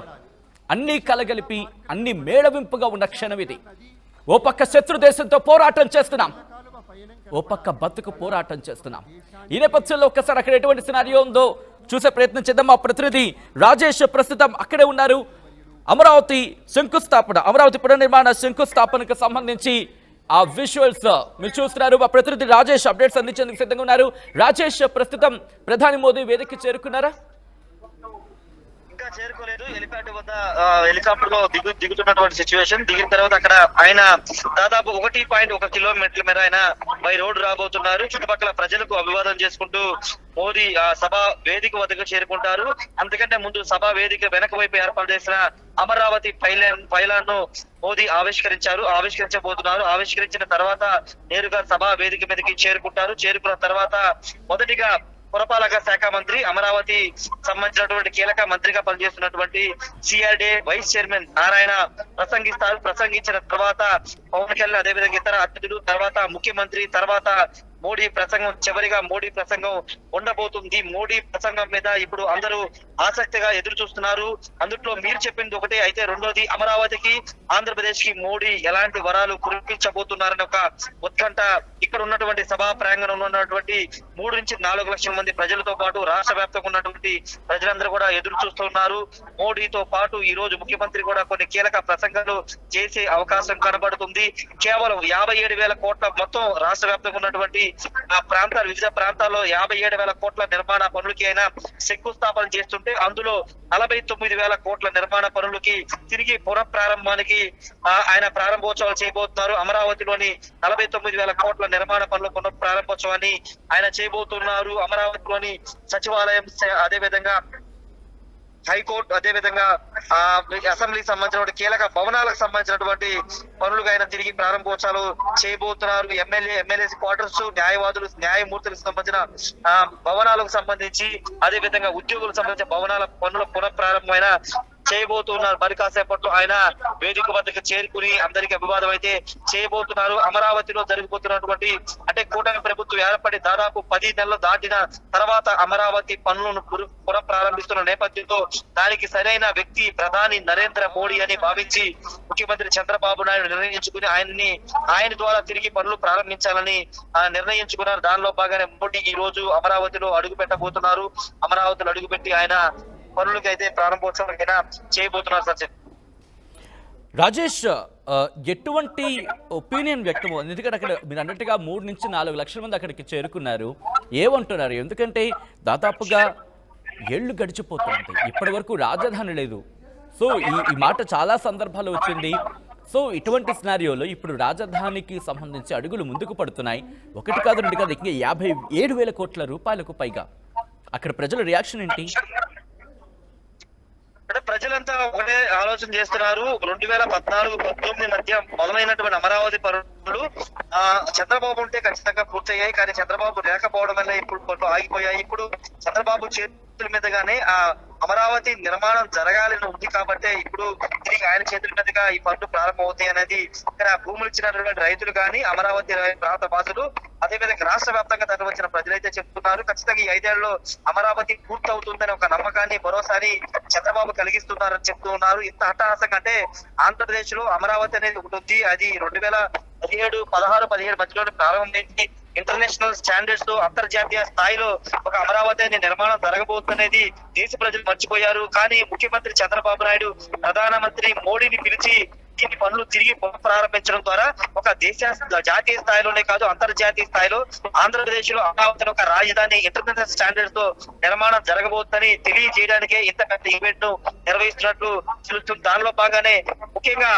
అన్నీ కలగలిపి అన్ని మేళవింపుగా ఉన్న క్షణం ఇది. ఓ పక్క శత్రు దేశంతో పోరాటం చేస్తున్నాం, ఓ పక్క బతుకు పోరాటం చేస్తున్నాం. ఈ నేపథ్యంలో ఒక్కసారి అక్కడ ఎటువంటి సినారియో ఉందో చూసే ప్రయత్నం చేద్దాం. మా ప్రతినిధి రాజేష్ ప్రస్తుతం అక్కడే ఉన్నారు. అమరావతి పునర్నిర్మాణ శంకుస్థాపనకు సంబంధించి ఆ విజువల్స్ మీరు చూస్తున్నారు. మా ప్రతినిధి రాజేష్ అప్డేట్స్ అందించేందుకు సిద్ధంగా ఉన్నారు. రాజేష్, ప్రస్తుతం ప్రధాని మోదీ వేదికకి చేరుకున్నారా? ఇంకా చేరుకోలేదు. హెలిప్యాడ్ వద్ద హెలికాప్టర్ లో దిగుతున్నటువంటి సిచ్యువేషన్. దిగిన తర్వాత అక్కడ ఆయన దాదాపు 1.1 కిలోమీటర్ల మేర ఆయన బై రోడ్ రాబోతున్నారు. చుట్టుపక్కల ప్రజలకు అభివాదం చేసుకుంటూ మోదీ సభ వేదిక వద్దకు చేరుకుంటారు. అంతకంటే ముందు సభ వేదిక వెనక వైపు ఏర్పాటు చేసిన అమరావతి పైలాన్ ను మోదీ ఆవిష్కరించబోతున్నారు. ఆవిష్కరించిన తర్వాత నేరుగా సభ వేదిక మీదకి చేరుకుంటారు. చేరుకున్న తర్వాత మొదటిగా పురపాలక శాఖ మంత్రి, అమరావతి సంబంధించినటువంటి కీలక మంత్రిగా పనిచేస్తున్నటువంటి సిఆర్డీఏ వైస్ చైర్మన్ నారాయణ ప్రసంగిస్తారు. ప్రసంగించిన తర్వాత పవన్ కళ్యాణ్, అదేవిధంగా ఇతర అతిథులు, తర్వాత ముఖ్యమంత్రి, తర్వాత మోడీ ప్రసంగం, చివరిగా మోడీ ప్రసంగం ఉండబోతుంది. మోడీ ప్రసంగం మీద ఇప్పుడు అందరూ ఆసక్తిగా ఎదురు చూస్తున్నారు. అందులో మీరు చెప్పింది ఒకటే అయితే, రెండోది అమరావతికి, ఆంధ్రప్రదేశ్ కి మోడీ ఎలాంటి వరాలు కురిపించబోతున్నారని ఒక ఉత్కంఠ ఇక్కడ ఉన్నటువంటి సభా ప్రాంగణంలో ఉన్నటువంటి 3 నుంచి 4 లక్షల మంది ప్రజలతో పాటు రాష్ట్ర వ్యాప్తంగా ఉన్నటువంటి ప్రజలందరూ కూడా ఎదురు చూస్తున్నారు. మోడీతో పాటు ఈ రోజు ముఖ్యమంత్రి కూడా కొన్ని కీలక ప్రసంగాలు చేసే అవకాశం కనబడుతుంది. కేవలం 57,000 కోట్ల మొత్తం రాష్ట్ర వ్యాప్తంగా ఉన్నటువంటి వివిధ ప్రాంతాల్లో 57,000 కోట్ల నిర్మాణ పనులకి ఆయన శంకుస్థాపన చేస్తుంటే, అందులో 49,000 కోట్ల నిర్మాణ పనులకి తిరిగి పునఃప్రారంభానికి ఆయన ప్రారంభోత్సవాలు చేయబోతున్నారు. అమరావతిలోని 49,000 కోట్ల నిర్మాణ పనుల పునఃప్రారంభోత్సవాన్ని ఆయన చేయబోతున్నారు. అమరావతిలోని సచివాలయం, అదేవిధంగా హైకోర్టు, అదేవిధంగా అసెంబ్లీకి సంబంధించిన కీలక భవనాలకు సంబంధించినటువంటి పనులుగా ఆయన తిరిగి ప్రారంభోత్సవాలు చేయబోతున్నారు. ఎమ్మెల్యే క్వార్టర్స్, న్యాయమూర్తులకు సంబంధించిన భవనాలకు సంబంధించి, అదేవిధంగా ఉద్యోగులకు సంబంధించిన భవనాల పనుల పునఃప్రారంభమైన చేయబోతున్నారు. మరి కాసేపట్లో ఆయన వేదిక వద్దకు చేరుకుని అందరికి అభివాదం అయితే చేయబోతున్నారు. అమరావతిలో జరిగిపోతున్నటువంటి అంటే కూటమి ప్రభుత్వం ఏర్పడి దాదాపు 10 నెలలు దాటిన తర్వాత అమరావతి పనులను పునఃప్రారంభిస్తున్న నేపథ్యంలో దానికి సరైన వ్యక్తి ప్రధాని నరేంద్ర మోడీ అని భావించి ముఖ్యమంత్రి చంద్రబాబు నాయుడు నిర్ణయించుకుని ఆయన ద్వారా తిరిగి పనులు ప్రారంభించాలని నిర్ణయించుకున్నారు. దానిలో భాగంగానే మోడీ ఈ రోజు అమరావతిలో అడుగు పెట్టబోతున్నారు. అమరావతిలో అడుగుపెట్టి ఆయన పనులకి అయితే ప్రారంభోత్సవాలకైనా చేయబోతున్నారు. సచిన్, రాజేష్, ఎటువంటి ఒపీనియన్ వ్యక్తం? ఎందుకంటే అక్కడ మీరు అన్నట్టుగా 3 నుంచి 4 లక్షల మంది అక్కడికి చేరుకున్నారు. ఏమంటున్నారు? ఎందుకంటే దాదాపుగా ఏళ్లు గడిచిపోతుంది, ఇప్పటి వరకు రాజధాని లేదు. సో ఈ మాట చాలా సందర్భాలు వచ్చింది. సో ఇటువంటి సినారియోలో ఇప్పుడు రాజధానికి సంబంధించి అడుగులు ముందుకు పడుతున్నాయి. 1 కాదు 2 కాదు, ఇంకా 57,000 కోట్ల రూపాయలకు పైగా. అక్కడ ప్రజల రియాక్షన్ ఏంటి? అంటే ప్రజలంతా ఒకటే ఆలోచన చేస్తున్నారు. 2014-19 మధ్య మొదలైనటువంటి అమరావతి పనులు చంద్రబాబు ఉంటే ఖచ్చితంగా పూర్తయ్యాయి, కానీ చంద్రబాబు లేకపోవడం వల్ల ఇప్పుడు కొన్ని ఆగిపోయాయి. ఇప్పుడు చంద్రబాబు చేతుల మీదుగానే ఆ అమరావతి నిర్మాణం జరగాలని ఉంది కాబట్టి ఇప్పుడు తిరిగి ఆయన చేతుల మీదుగా ఈ పనులు ప్రారంభమవుతాయి అనేది ఇక్కడ భూములు ఇచ్చినటువంటి రైతులు కానీ అమరావతి ప్రాంత వాసులు అదేవిధంగా రాష్ట్ర వ్యాప్తంగా తరలి వచ్చిన ప్రజలైతే చెప్తున్నారు. ఖచ్చితంగా ఈ 5 ఏళ్లలో అమరావతి పూర్తవుతుందని ఒక నమ్మకాన్ని మరోసారి చంద్రబాబు కలిగిస్తున్నారని చెప్తూ ఉన్నారు. ఇంత హఠాత్తుగా అంటే ఆంధ్రప్రదేశ్ లో అమరావతి అనేది ఒకటి ఉంది. అది 2017, 16, 17 మధ్యలోనే ప్రారంభమైంది. ఇంటర్నేషనల్ స్టాండర్డ్స్ తో అంతర్జాతీయ స్థాయిలో ఒక అమరావతి నిర్మాణం జరగబోతున్నది దేశ ప్రజలు మర్చిపోయారు. కానీ ముఖ్యమంత్రి చంద్రబాబు నాయుడు ప్రధానమంత్రి మోడీని పిలిచి ఈ పనులు తిరిగి ప్రారంభించడం ద్వారా ఒక జాతీయ స్థాయిలోనే కాదు అంతర్జాతీయ స్థాయిలో ఆంధ్రప్రదేశ్ లో అమరావతి ఒక రాజధాని ఇంటర్నేషనల్ స్టాండర్డ్స్ తో నిర్మాణం జరగబోతుందని తెలియజేయడానికే ఇంత పెద్ద ఈవెంట్ ను నిర్వహిస్తున్నట్లు తెలుస్తుంది. దానిలో భాగానే ముఖ్యంగా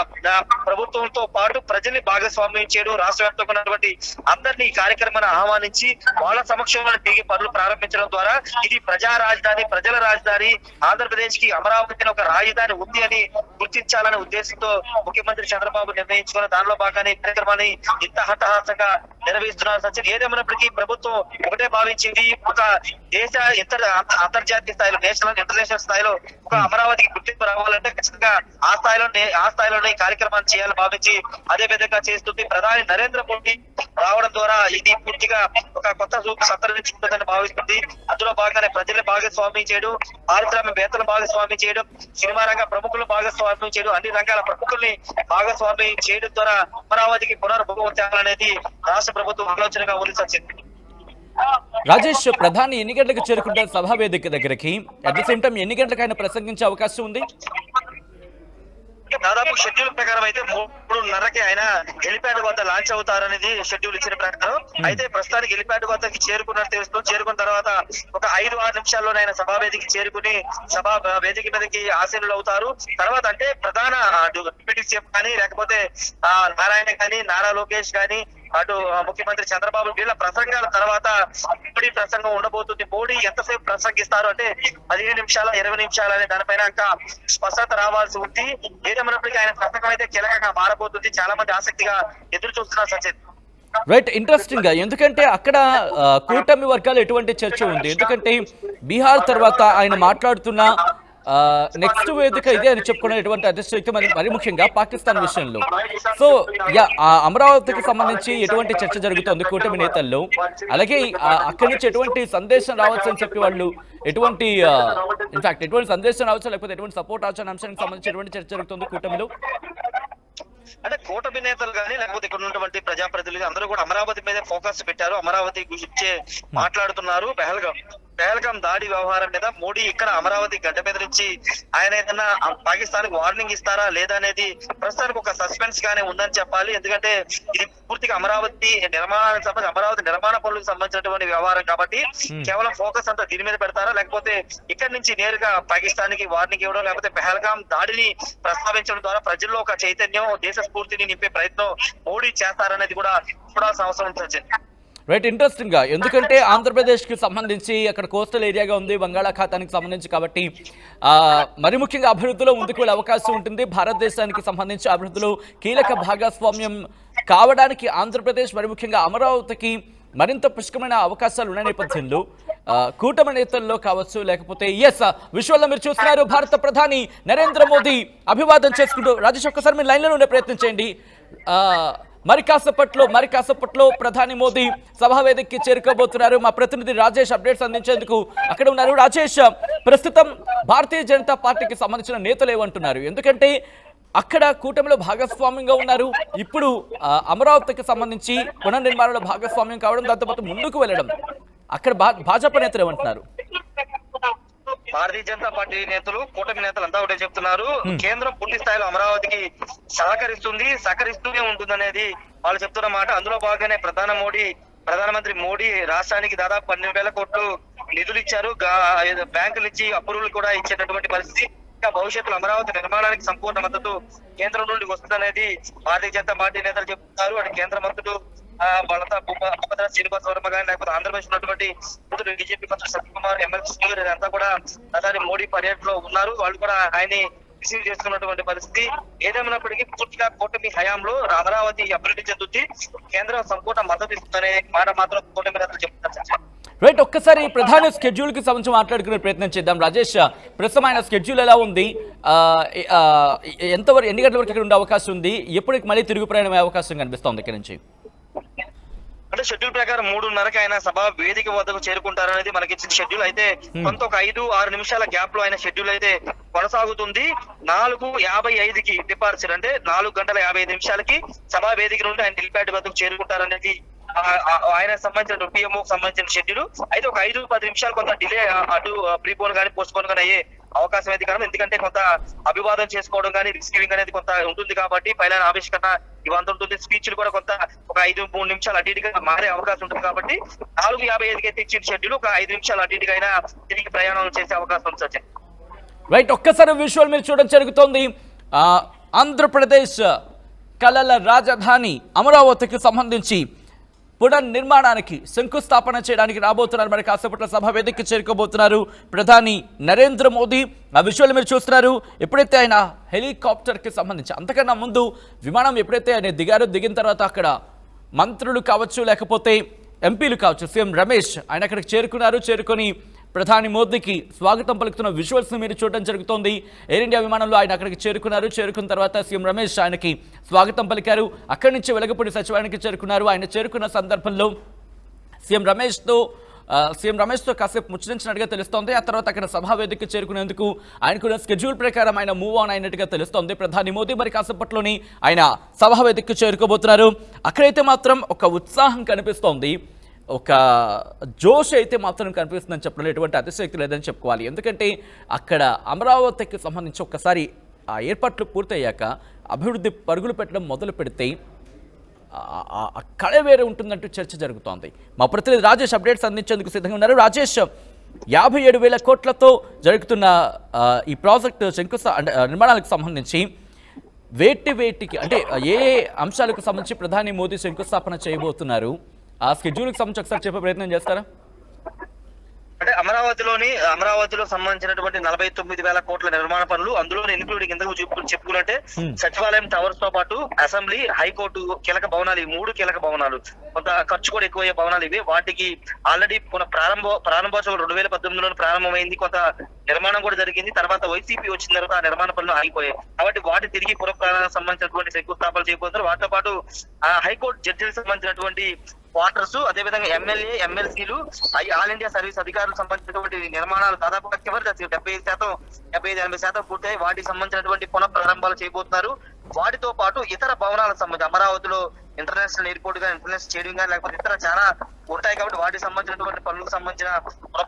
ప్రభుత్వంతో పాటు ప్రజల్ని భాగస్వామ్యం చేయడం, రాష్ట్ర వ్యాప్తంగా ఉన్నటువంటి అందరినీ ఈ కార్యక్రమాన్ని ఆహ్వానించి వాళ్ళ సమక్షంలో తిరిగి పనులు ప్రారంభించడం ద్వారా ఇది ప్రజా రాజధాని, ప్రజల రాజధాని, ఆంధ్రప్రదేశ్ కి అమరావతి ఒక రాజధాని ఉంది అని గుర్తించాలనే ఉద్దేశంతో ముఖ్యమంత్రి చంద్రబాబు నిర్ణయించుకున్న దానిలో భాగాన్ని కార్యక్రమాన్ని ఇంత హఠాత్తుగా నిర్వహిస్తున్నారు. సచిన్ ఏదేమైనప్పటికీ ప్రభుత్వం ఒకటే భావించింది, ఒక దేశ అంతర్జాతీయ స్థాయిలో నేషనల్ ఇంటర్నేషనల్ స్థాయిలో ఒక అమరావతికి గుర్తింపు రావాలంటే ఖచ్చితంగా ఆ స్థాయిలోనే ఈ కార్యక్రమాన్ని చేయాలని భావించి అదే విధంగా చేస్తుంది. ప్రధాని నరేంద్ర మోడీ రావడం ద్వారా ఇది పూర్తిగా ఒక కొత్త రూపు సంతరించుకుంటుందని భావిస్తుంది. అందులో భాగంగానే ప్రజల్ని భాగస్వామ్యం చేయడం, పారిశ్రామికవేత్తలు భాగస్వామ్యం చేయడం, సినిమా రంగ ప్రముఖులు భాగస్వామ్యం చేయడం, అన్ని రంగాల ప్రముఖుల్ని భాగస్వామ్యం చేయడం ద్వారా అమరావతికి పునర్భవం తేవాలనేది రాష్ట్ర ప్రభుత్వం ఆలోచనగా ఉంది. సచిన్ రాజేష్, ప్రధాని ఎన్ని గంటలకు చేరుకుంటారు సభా వేదిక దగ్గరికి? అట్ ది సేమ్ టైం ఎన్ని గంటలకు ఆయన ప్రసంగించే అవకాశం ఉంది? దాదాపు షెడ్యూల్ ప్రకారం అయితే 3:30కి ఆయన హెలిప్యాడ్ వద్ద లాంచ్ అవుతారనేది షెడ్యూల్ ఇచ్చిన ప్రకారం. అయితే ప్రస్తుతానికి హెలిప్యాడ్ వద్దకి చేరుకున్నట్టు తెలుస్తుంది. చేరుకున్న తర్వాత ఒక 5-6 నిమిషాల్లోనే ఆయన సభా వేదిక చేరుకుని సభా వేదిక మీదకి ఆసీనులు అవుతారు. తర్వాత అంటే ప్రధాన డిప్యూటీ సీఎం కానీ లేకపోతే నారాయణ కానీ నారా లోకేష్ కానీ అటు ముఖ్యమంత్రి చంద్రబాబు వీళ్ళ ప్రసంగాల తర్వాత మోడీ ప్రసంగం ఉండబోతుంది. మోడీ ఎంతసేపు ప్రసంగిస్తారు అంటే 15 నిమిషాల 20 నిమిషాలు అనే దానిపైన ఇంకా స్పష్టత రావాల్సి ఉంది. ఏదేమైనప్పటికీ ఆయన ప్రసంగం అయితే కీలకంగా మారబోతుంది. చాలా మంది ఆసక్తిగా ఎదురు చూస్తున్నారు. సచిన్ రైట్, ఇంట్రెస్టింగ్ గా, ఎందుకంటే అక్కడ కూటమి వర్గాలు ఎటువంటి చర్చ ఉంది. ఎందుకంటే బీహార్ తర్వాత ఆయన మాట్లాడుతున్న నెక్స్ట్ వేదిక ఇదే అని చెప్పుకునేటువంటి అధ్యక్ష వ్యక్తి మరి ముఖ్యంగా పాకిస్తాన్ విషయంలో. సో అమరావతికి సంబంధించి ఎటువంటి చర్చ జరుగుతుంది కూటమి నేతల్లో, అలాగే అక్కడి నుంచి ఎటువంటి సందేశం రావచ్చు అని చెప్పి వాళ్ళు ఎటువంటి ఇన్ఫాక్ట్ ఎటువంటి సందేశం రావచ్చు లేకపోతే ఎటువంటి సపోర్ట్ రావచ్చు అనే అంశానికి సంబంధించి ఎటువంటి చర్చ జరుగుతుంది కూటమిలో? అంటే కూటమి నేతలు కానీ లేకపోతే ఇక్కడ ఉన్నటువంటి ప్రజాప్రతినిధులు అందరూ కూడా అమరావతి మీద ఫోకస్ పెట్టారు. అమరావతి గురించి మాట్లాడుతున్నారు. పెహల్గాం దాడి వ్యవహారం మీద మోడీ ఇక్కడ అమరావతి గడ్డ మీద నుంచి ఆయన ఏదైనా పాకిస్తాన్ కి వార్నింగ్ ఇస్తారా లేదా అనేది ప్రస్తుతానికి ఒక సస్పెన్స్ గానే ఉందని చెప్పాలి. ఎందుకంటే ఇది పూర్తిగా అమరావతి నిర్మాణ పనులకు సంబంధించినటువంటి వ్యవహారం కాబట్టి కేవలం ఫోకస్ అంతా దీని మీద పెడతారా లేకపోతే ఇక్కడ నుంచి నేరుగా పాకిస్తాన్ కి వార్నింగ్ ఇవ్వడం లేకపోతే పెహల్గాం దాడిని ప్రస్తావించడం ద్వారా ప్రజల్లో ఒక చైతన్యం, దేశ స్ఫూర్తిని నింపే ప్రయత్నం మోడీ చేస్తారనేది కూడా చూడాల్సిన అవసరం ఉంటుంది. రైట్, ఇంట్రెస్టింగ్ గా, ఎందుకంటే ఆంధ్రప్రదేశ్ కి సంబంధించి అక్కడ కోస్టల్ ఏరియాగా ఉంది, బంగాళాఖాతానికి సంబంధించి కాబట్టి మరి ముఖ్యంగా అభివృద్ధిలో ముందుకు వెళ్ళే అవకాశం ఉంటుంది. భారతదేశానికి సంబంధించి అభివృద్ధిలో కీలక భాగస్వామ్యం కావడానికి ఆంధ్రప్రదేశ్ మరి ముఖ్యంగా అమరావతికి మరింత పుష్కమైన అవకాశాలు ఉన్న నేపథ్యంలో కూటమి నేతల్లో కావచ్చు లేకపోతే విశ్వల్లో మీరు చూస్తున్నారు భారత ప్రధాని నరేంద్ర మోదీ అభివాదం చేసుకుంటూ. రాజేష్, ఒక్కసారి మీరు లైన్లో ఉండే ప్రయత్నం చేయండి. మరి కాసేపట్లో ప్రధాని మోదీ సభా వేదికకి చేరుకోబోతున్నారు. మా ప్రతినిధి రాజేష్ అప్డేట్స్ అందించేందుకు అక్కడ ఉన్నారు. రాజేష్, ప్రస్తుతం భారతీయ జనతా పార్టీకి సంబంధించిన నేతలు ఏమంటున్నారు? ఎందుకంటే అక్కడ కూటమిలో భాగస్వామ్యంగా ఉన్నారు, ఇప్పుడు అమరావతికి సంబంధించి పునర్నిర్మాణంలో భాగస్వామ్యం కావడం, దాంతోపాటు ముందుకు వెళ్ళడం, అక్కడ భాజపా నేతలు ఏమంటున్నారు? భారతీయ జనతా పార్టీ నేతలు, కూటమి నేతలు అంతా ఒకటే చెప్తున్నారు. కేంద్రం పూర్తి స్థాయిలో అమరావతికి సహకరిస్తూనే ఉంటుందనేది వాళ్ళు చెప్తున్న మాట. అందులో భాగంగానే ప్రధానమంత్రి మోడీ రాష్ట్రానికి దాదాపు 12,000 కోట్లు నిధులు ఇచ్చారు. బ్యాంకుల నుంచి అప్రూవల్ కూడా ఇచ్చేటటువంటి పరిస్థితి. ఇంకా భవిష్యత్తులో అమరావతి నిర్మాణానికి సంపూర్ణ మద్దతు కేంద్రం నుండి వస్తుందనేది భారతీయ జనతా పార్టీ నేతలు చెప్తున్నారు. అటు కేంద్ర మంత్రులు భూపతి శ్రీనివాస వర్మ గాని లేకపోతే ఆంధ్రప్రదేశ్ ఉన్నటువంటి బీజేపీ మంత్రులు సత్యకుమార్, ఎమ్మెల్సీ అంతా కూడా ప్రధాని మోడీ పర్యటనలో ఉన్నారు. వాళ్ళు కూడా ఆయన్ని రిసీవ్ చేస్తున్నటువంటి పరిస్థితి. ఏదేమైనప్పటికీ పూర్తిగా కూటమి హయాంలో అమరావతి అభివృద్ధి చెందుతుంది, కేంద్రం సంపూర్ణ మద్దతు ఇస్తుందనే మాట మాత్రం కూటమి నేతలు చెప్తున్నారు. రైట్, ఒక్కసారి ప్రధాన స్కెడ్యూల్ కి సంబంధించి మాట్లాడుకునే ప్రయత్నం చేద్దాం. రాజేష్, ప్రస్తుతం ఆయన స్కెడ్యూల్ ఎలా ఉంది? ఎంతవరకు ఎన్ని గంటల వరకు ఇక్కడ ఉండే అవకాశం ఉంది? ఎప్పటికి మళ్ళీ తిరుగు ప్రయాణం అయ్యే అవకాశం కనిపిస్తోంది ఇక్కడ నుంచి? అంటే షెడ్యూల్ ప్రకారం 3:30కి ఆయన సభ వేదిక వద్దకు చేరుకుంటారనేది మనకి ఇచ్చిన షెడ్యూల్. అయితే కొంత ఒక 5-6 నిమిషాల గ్యాప్ లో ఆయన షెడ్యూల్ అయితే కొనసాగుతుంది. 4:55కి డిపార్చర్, అంటే 4:55 సభా వేదిక నుండి ఆయన హెలిప్యాడ్ వద్దకు చేరుకుంటారనేది ఆయన సంబంధించిన పిఎంఓ సంబంధించిన షెడ్యూల్. అయితే ఒక 5-10 నిమిషాలు కొంత డిలే అటు ప్రీపోన్ కానీ పోస్ట్ పోన్ కానీ అయ్యే అవకాశం అయితే కారణం, ఎందుకంటే కొంత అభివాదం చేసుకోవడం కానీ రిసీవింగ్ అనేది కొంత ఉంటుంది కాబట్టి పైన ఆవిష్కరణ ఇవంతా ఉంటుంది. స్పీచ్లు కూడా కొంత ఒక 5-3 నిమిషాలు అటు ఇటుగా మారే అవకాశం ఉంటుంది కాబట్టి 4:55కి అయితే ఇచ్చిన షెడ్యూల్ ఒక 5 నిమిషాలు అటు ఇటుగా అయినా తిరిగి ప్రయాణం చేసే అవకాశం ఉంది. సచిన్, రైట్, ఒక్కసారి విజువల్ మీరు చూడడం జరుగుతోంది. ఆంధ్రప్రదేశ్ కళల రాజధాని అమరావతికి సంబంధించి పునర్నిర్మాణానికి శంకుస్థాపన చేయడానికి రాబోతున్నారు. మరి కాసేపట్లో సభ వేదికకి చేరుకోబోతున్నారు ప్రధాని నరేంద్ర మోదీ. ఆ విషయాలు మీరు చూస్తున్నారు. ఎప్పుడైతే ఆయన హెలికాప్టర్కి సంబంధించి, అంతకన్నా ముందు విమానం ఎప్పుడైతే ఆయన దిగిన తర్వాత అక్కడ మంత్రులు కావచ్చు, లేకపోతే ఎంపీలు కావచ్చు, సీఎం రమేష్ ఆయన అక్కడికి చేరుకొని ప్రధాని మోదీకి స్వాగతం పలుకుతున్న విజువల్స్ మీరు చూడడం జరుగుతోంది. ఎయిర్ ఇండియా విమానంలో ఆయన అక్కడికి చేరుకున్న తర్వాత సీఎం రమేష్ ఆయనకి స్వాగతం పలికారు. అక్కడి నుంచి వెలగపూడి సచివాలయానికి చేరుకున్నారు. ఆయన చేరుకున్న సందర్భంలో సీఎం రమేష్తో కాసేపు ముచ్చరించినట్టుగా తెలుస్తోంది. ఆ తర్వాత అక్కడ సభా వేదికకి చేరుకునేందుకు ఆయనకున్న స్కెడ్యూల్ ప్రకారం ఆయన మూవ్ ఆన్ అయినట్టుగా తెలుస్తోంది ప్రధాని మోదీ. మరి కాసేపట్లోని ఆయన సభా వేదికకి చేరుకోబోతున్నారు. అక్కడైతే మాత్రం ఒక ఉత్సాహం కనిపిస్తోంది, ఒక జోష్ అయితే మాత్రం కనిపిస్తుందని చెప్పడం ఎటువంటి అతిశక్తి లేదని చెప్పుకోవాలి. ఎందుకంటే అక్కడ అమరావతికి సంబంధించి ఒక్కసారి ఆ ఏర్పాట్లు పూర్తయ్యాక అభివృద్ధి పరుగులు పెట్టడం మొదలు పెడితే కళ వేరే ఉంటుందంటూ చర్చ జరుగుతోంది. మా ప్రతినిధి రాజేష్ అప్డేట్స్ అందించేందుకు సిద్ధంగా ఉన్నారు. రాజేష్, 57,000 కోట్లతో జరుగుతున్న ఈ ప్రాజెక్టు నిర్మాణాలకు సంబంధించి వేటికి అంటే ఏ అంశాలకు సంబంధించి ప్రధాని మోదీ శంకుస్థాపన చేయబోతున్నారు? ఆ స్కెడ్యూల్కి సంబంధించి ఒకసారి చెప్పే ప్రయత్నం చేస్తారా? అంటే అమరావతిలో సంబంధించినటువంటి 49,000 కోట్ల నిర్మాణ పనులు, అందులో ఇన్క్లూడింగ్ ఇంతకు చెప్పుకున్నట్టే సచివాలయం టవర్స్ తో పాటు అసెంబ్లీ, హైకోర్టు కీలక భవనాలు, ఈ 3 కీలక భవనాలు, కొంత ఖర్చు కూడా ఎక్కువయ్యే భవనాలు ఇవి. వాటికి ఆల్రెడీ ప్రారంభోత్సవం 2018లో ప్రారంభమైంది. కొంత నిర్మాణం కూడా జరిగింది. తర్వాత వైసీపీ వచ్చిన తర్వాత ఆ నిర్మాణ పనులు ఆగిపోయాయి. కాబట్టి వాటి తిరిగి పునఃప్రారంభానికి సంబంధించినటువంటి శంకుస్థాపన చేయబోతున్నారు. వాటితో పాటు హైకోర్టు జడ్జిలకు సంబంధించినటువంటి క్వార్టర్స్, అదేవిధంగా ఎమ్మెల్యే, ఎమ్మెల్సీలు, ఆల్ ఇండియా సర్వీస్ అధికారులకు సంబంధించినటువంటి నిర్మాణాలు దాదాపుగా చివరి 75-80% పూర్తయి వాటికి సంబంధించినటువంటి పునఃప్రారంభాలు చేయబోతున్నారు. వాటితో పాటు ఇతర భవనాలకు సంబంధించి అమరావతిలో ఇంటర్నేషనల్ ఎయిర్పోర్ట్ గా, ఇంటర్నేషనల్ స్టేడియం గా, లేకపోతే ఇతర చాలా ఉంటాయి కాబట్టి వాటికి సంబంధించినటువంటి పనులకు సంబంధించిన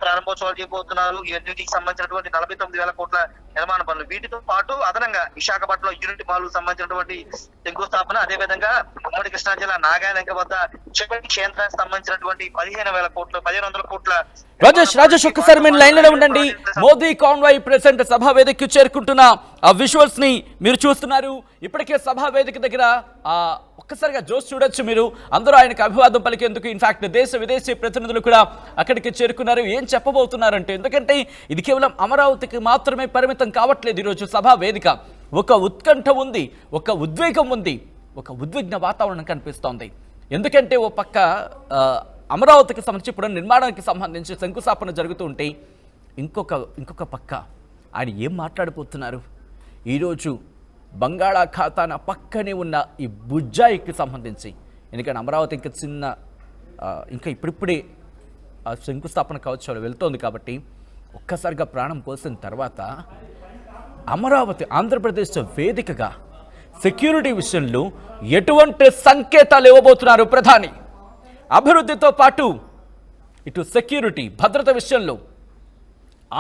ప్రారంభోత్సవాలు చేయబోతున్నారు. వీటికి సంబంధించినటువంటి 49,000 కోట్ల నిర్మాణ పనులు. వీటితో పాటు అదనంగా విశాఖపట్నంలో యూనిట్ మాల్ సంబంధించినటువంటి శంకుస్థాపన, అదేవిధంగా ఉమ్మడి కృష్ణా జిల్లా నాగాలంక వద్ద క్షేత్రానికి సంబంధించినటువంటి 1,500 కోట్ల. రాజేష్ ఒక్కసారి మీరు లైన్ లో ఉండండి. మోదీ కాన్వాయ్ ప్రెసిడెంట్ సభా వేదికకు చేరుకుంటున్న ఆ విజువల్స్ ని మీరు చూస్తున్నారు. ఇప్పటికే సభా వేదిక దగ్గర ఒక్కసారిగా జోష్ చూడొచ్చు మీరు. అందరూ ఆయనకు అభివాదం పలికేందుకు ఇన్ఫాక్ట్ దేశ విదేశీ ప్రతినిధులు కూడా అక్కడికి చేరుకున్నారు. ఏం చెప్పబోతున్నారంటే, ఎందుకంటే ఇది కేవలం అమరావతికి మాత్రమే పరిమితం కావట్లేదు. ఈరోజు సభా వేదిక ఒక ఉత్కంఠ ఉంది, ఒక ఉద్వేగం ఉంది, ఒక ఉద్విగ్న వాతావరణం కనిపిస్తోంది. ఎందుకంటే ఓ పక్క అమరావతికి సంబంధించి ఇప్పుడు నిర్మాణానికి సంబంధించి శంకుస్థాపన జరుగుతూ ఉంటే ఇంకొక పక్క ఆయన ఏం మాట్లాడిపోతున్నారు. ఈరోజు బంగాళాఖాతాన పక్కనే ఉన్న ఈ బుజ్జాయికి సంబంధించి, ఎందుకంటే అమరావతి ఇంకా ఇప్పుడిప్పుడే శంకుస్థాపన కావచ్చు వెళ్తోంది కాబట్టి ఒక్కసారిగా ప్రాణం పోసిన తర్వాత అమరావతి ఆంధ్రప్రదేశ్ వేదికగా సెక్యూరిటీ విషయంలో ఎటువంటి సంకేతాలు ఇవ్వబోతున్నారు ప్రధాని? అభివృద్ధితో పాటు ఇటు సెక్యూరిటీ, భద్రత విషయంలో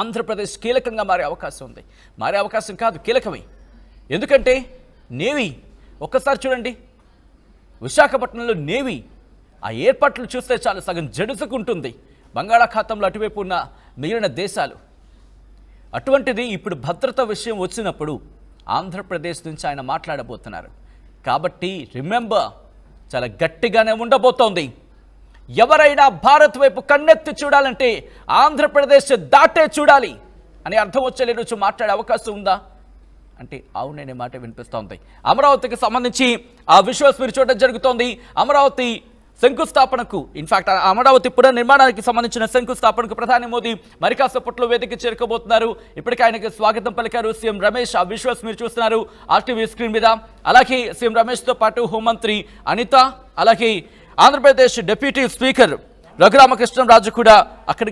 ఆంధ్రప్రదేశ్ కీలకంగా మారే అవకాశం ఉంది. మారే అవకాశం కాదు, కీలకమే. ఎందుకంటే నేవీ ఒక్కసారి చూడండి, విశాఖపట్నంలో నేవీ ఆ ఏర్పాట్లు చూస్తే చాలు సగం జడుసుకుంటుంది బంగాళాఖాతంలో అటువైపు ఉన్న మిగిలిన దేశాలు. అటువంటిది ఇప్పుడు భద్రత విషయం వచ్చినప్పుడు ఆంధ్రప్రదేశ్ నుంచి ఆయన మాట్లాడబోతున్నారు. కాబట్టి రిమెంబర్, చాలా గట్టిగానే ఉండబోతోంది. ఎవరైనా భారత్ వైపు కన్నెత్తి చూడాలంటే ఆంధ్రప్రదేశ్ దాటే చూడాలి అని అర్థం వచ్చేలేరు మాట్లాడే అవకాశం ఉందా అంటే అవుననే మాట వినిపిస్తోంది. అమరావతికి సంబంధించి ఆ విజువల్స్ మీరు చూడడం జరుగుతోంది. అమరావతి శంకుస్థాపనకు ఇన్ఫాక్ట్ అమరావతి పునర్నిర్మాణానికి సంబంధించిన శంకుస్థాపనకు ప్రధాని మోదీ మరి కాసేపట్లో వేదిక చేరుకోబోతున్నారు. ఇప్పటికే ఆయనకి స్వాగతం పలికారు సీఎం రమేష్. ఆ విజువల్స్ మీరు చూస్తున్నారు ఆర్టీవీ స్క్రీన్ మీద. అలాగే సీఎం రమేష్తో పాటు హోంమంత్రి అనిత, అలాగే ఆంధ్రప్రదేశ్ డిప్యూటీ స్పీకర్ రఘురామకృష్ణంరాజు కూడా అక్కడికి